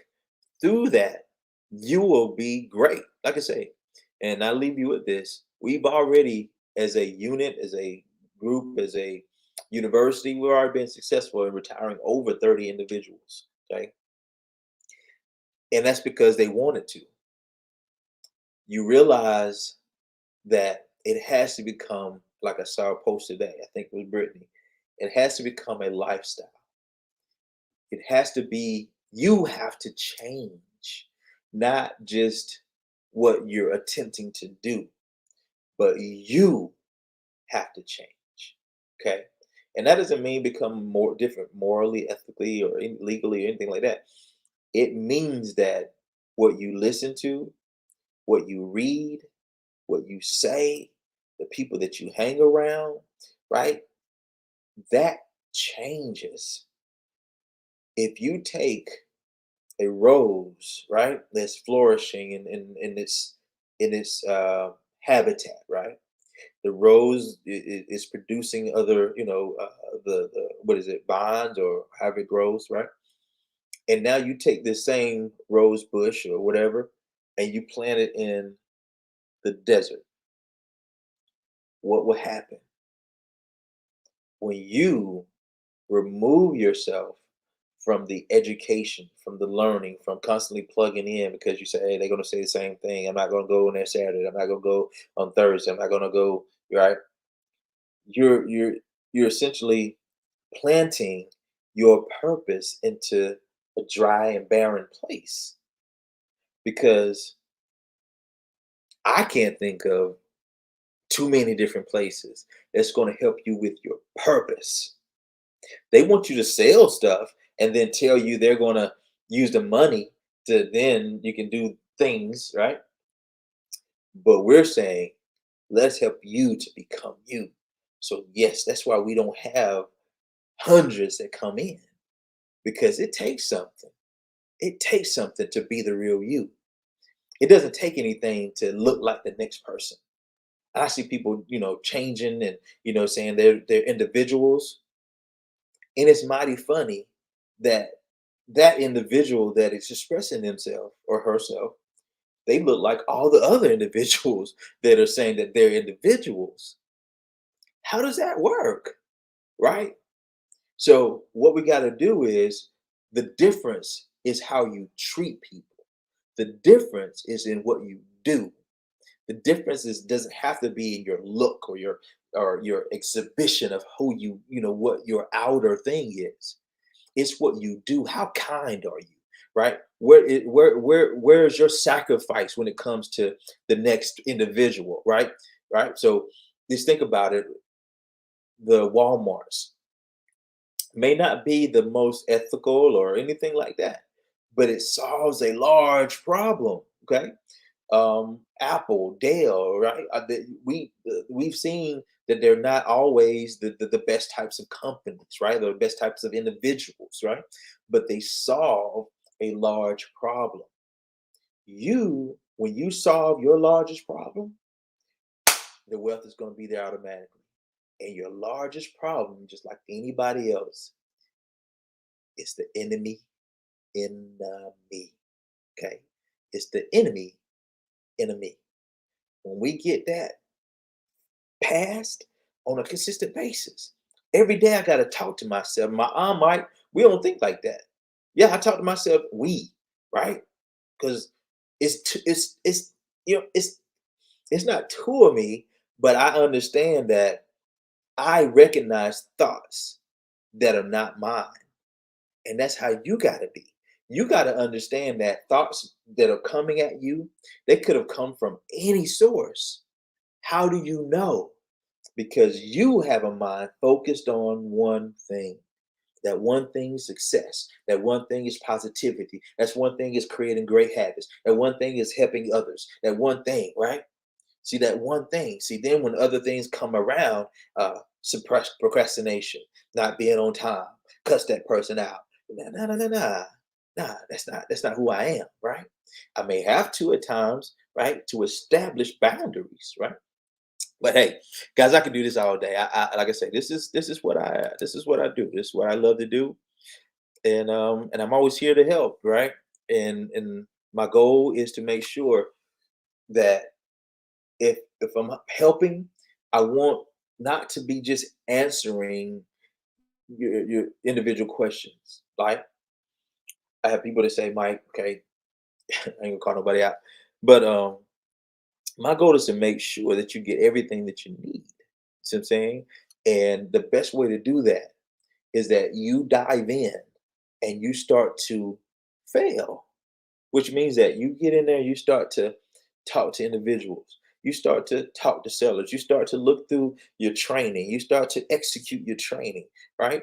through that, you will be great. Like I say, and I leave you with this. We've already, as a unit, as a group, as a university, we've already been successful in retiring over 30 individuals. Okay. And that's because they wanted to. You realize that it has to become, like I saw a post today, I think it was Brittany, it has to become a lifestyle. It has to be, you have to change, not just what you're attempting to do, but you have to change. Okay. And that doesn't mean become more different morally, ethically, or legally, or anything like that. It means that what you listen to, what you read, what you say, the people that you hang around, right? That changes. If you take a rose, right, that's flourishing in its habitat, right? The rose is producing other, the what is it, vines or however it grows, right? And now you take this same rose bush or whatever, and you plant it in the desert. What will happen when you remove yourself from the education, from the learning, from constantly plugging in because you say, hey, they're going to say the same thing. I'm not going to go on there Saturday. I'm not going to go on Thursday. I'm not going to go, right? You're essentially planting your purpose into a dry and barren place because I can't think of too many different places that's going to help you with your purpose. They want you to sell stuff and then tell you they're going to use the money to then you can do things, right? But we're saying, let's help you to become you. So, yes, that's why we don't have hundreds that come in because it takes something. It takes something to be the real you. It doesn't take anything to look like the next person. I see people, changing and, saying they're individuals. And it's mighty funny that that individual that is expressing himself or herself, they look like all the other individuals that are saying that they're individuals. How does that work? Right? So what we got to do is, the difference is how you treat people. The difference is in what you do. The difference is doesn't have to be in your look or your exhibition of who what your outer thing is. It's what you do. How kind are you? Right? Where's your sacrifice when it comes to the next individual? Right? Right? So just think about it. The Walmarts may not be the most ethical or anything like that, but it solves a large problem. Okay, Apple, Dell, right? We've seen that they're not always the best types of companies, right? They're the best types of individuals, right? But they solve a large problem. When you solve your largest problem, the wealth is going to be there automatically. And your largest problem, just like anybody else, is the enemy. Okay, it's the enemy. When we get that passed on a consistent basis, every day I got to talk to myself. My aunt might, we don't think like that. Yeah, I talk to myself, right? Because it's it's not two of me, but I understand that I recognize thoughts that are not mine. And that's how you got to be. You got to understand that thoughts that are coming at you, they could have come from any source. How do you know? Because you have a mind focused on one thing. That one thing is success. That one thing is positivity. That's one thing is creating great habits. That one thing is helping others. That one thing, right? See, that one thing. See, then when other things come around, suppress procrastination, not being on time, cuss that person out. Nah, nah, nah, nah, nah. Nah, that's not who I am, right? I may have to at times, right, to establish boundaries, right? But hey, guys, I can do this all day. Like I say, this is what I do. This is what I love to do, and I'm always here to help, right? And my goal is to make sure that if I'm helping, I want not to be just answering your individual questions. Like I have people that say, Mike, okay, I ain't gonna call nobody out, but my goal is to make sure that you get everything that you need. See what I'm saying? And the best way to do that is that you dive in and you start to fail, which means that you get in there, you start to talk to individuals, you start to talk to sellers, you start to look through your training, you start to execute your training, right?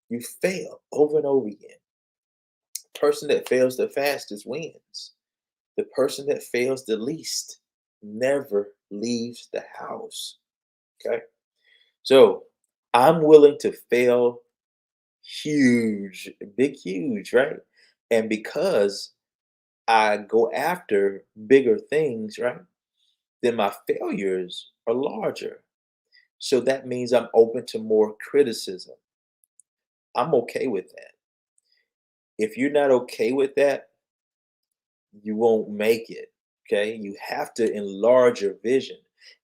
You fail over and over again. Person that fails the fastest wins. The person that fails the least never leaves the house. Okay. So I'm willing to fail huge, big, huge, right? And because I go after bigger things, right? Then my failures are larger. So that means I'm open to more criticism. I'm okay with that. If you're not okay with that, you won't make it. Okay. You have to enlarge your vision.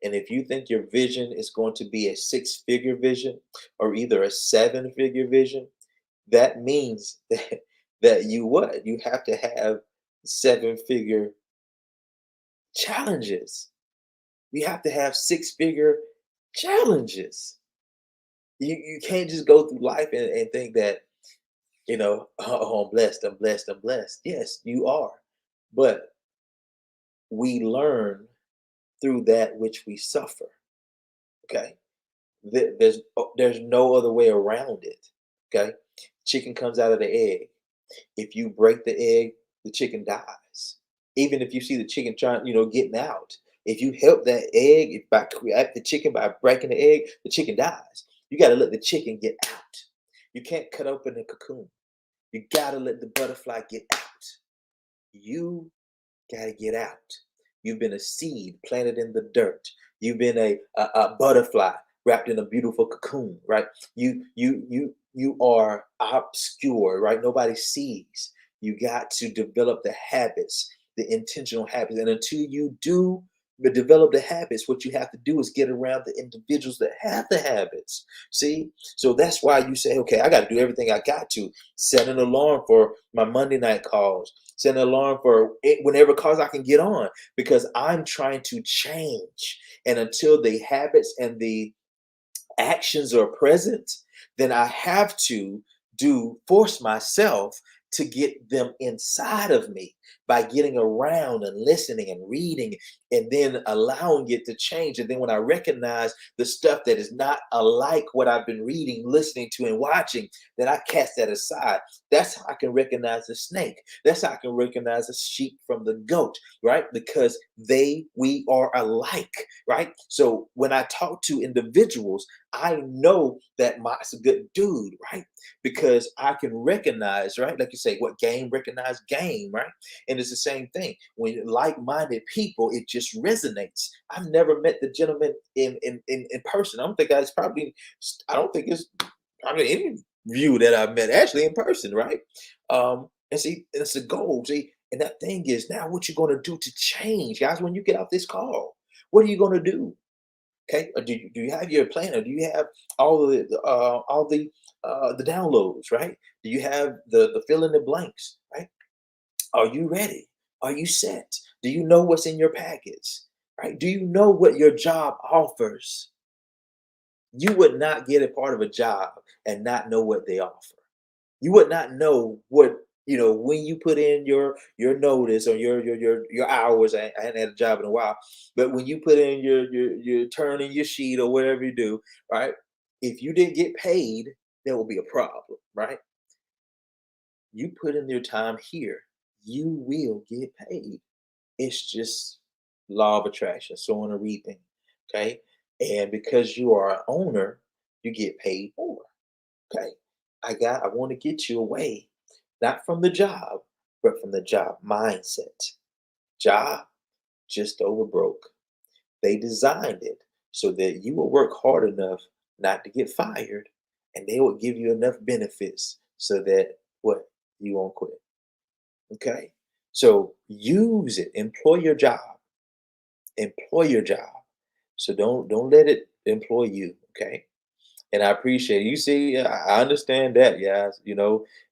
And if you think your vision is going to be a six-figure vision or either a seven-figure vision, that means that you have to have seven-figure challenges. You have to have six-figure challenges. You can't just go through life and think that, oh, I'm blessed, I'm blessed, I'm blessed. Yes, you are. But we learn through that which we suffer. Okay. There's no other way around it. Okay. Chicken comes out of the egg. If you break the egg, the chicken dies. Even if you see the chicken trying, getting out. If you help that egg, if by create the chicken by breaking the egg, the chicken dies. You got to let the chicken get out. You can't cut open the cocoon. You got to let the butterfly get out. You got to get out. You've been a seed planted in the dirt. You've been a butterfly wrapped in a beautiful cocoon, right? You are obscure, right? Nobody sees. You got to develop the habits, the intentional habits. And until you do develop the habits, what you have to do is get around the individuals that have the habits. See? So that's why you say, okay, I got to do everything I got to. Set an alarm for my Monday night calls. Set an alarm for it, whenever calls I can get on, because I'm trying to change. And until the habits and the actions are present, then I have to force myself to get them inside of me by getting around and listening and reading and then allowing it to change. And then when I recognize the stuff that is not alike what I've been reading, listening to, and watching, then I cast that aside. That's how I can recognize the snake. That's how I can recognize the sheep from the goat, right? Because we are alike, right? So when I talk to individuals, I know that Mark's a good dude, right? Because I can recognize, right? Like you say, what game recognize game, right? And it's the same thing. When like-minded people, it just resonates. I've never met the gentleman in person. I don't think it's probably any view that I've met actually in person, right? And see, it's a goal. See, and that thing is now what you're gonna do to change, guys, when you get off this call. What are you gonna do? Okay, or do you have your plan, or do you have all the downloads, right? Do you have the fill in the blanks, right? Are you ready? Are you set? Do you know what's in your packets, right? Do you know what your job offers? You would not get a part of a job and not know what they offer. You would not know what, when you put in your notice or your hours. I hadn't had a job in a while, but when you put in your turn in your sheet or whatever you do, right? If you didn't get paid, there will be a problem, right? You put in your time here, you will get paid. It's just law of attraction, sowing and reaping. Okay. And because you are an owner, you get paid more. Okay. I want to get you away, not from the job, but from the job mindset. Job just over broke. They designed it so that you will work hard enough not to get fired, and they will give you enough benefits so that what you won't quit. Okay. So use it. Employ your job. Employ your job. So don't let it employ you. Okay. And I appreciate it. You see, I understand that, guys.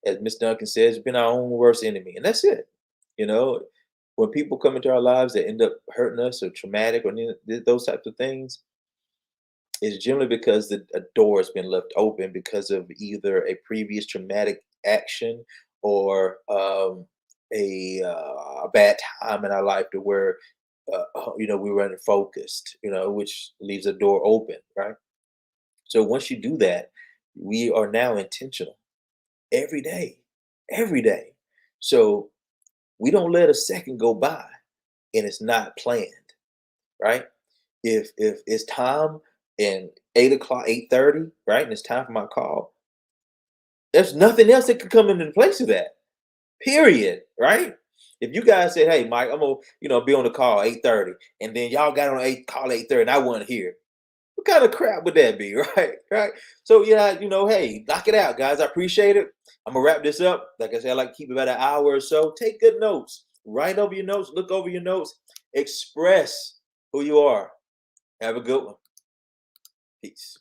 As Miss Duncan says, it's been our own worst enemy, and that's it. You know, when people come into our lives that end up hurting us or traumatic or those types of things, it's generally because a door has been left open because of either a previous traumatic action or a bad time in our life to where we were unfocused, which leaves a door open, right? So once you do that, we are now intentional every day, every day. So we don't let a second go by and it's not planned, right? If it's time and 8 o'clock, 8:30, right, and it's time for my call, there's nothing else that could come into place of that. Period, right? If you guys said, "Hey, Mike, I'm gonna, be on the call 8:30," and then y'all got on call 8:30, and I wasn't here, what kind of crap would that be, right? Right. So yeah, hey, knock it out, guys. I appreciate it. I'm gonna wrap this up. Like I said, I like to keep it about an hour or so. Take good notes. Write over your notes. Look over your notes. Express who you are. Have a good one. Peace.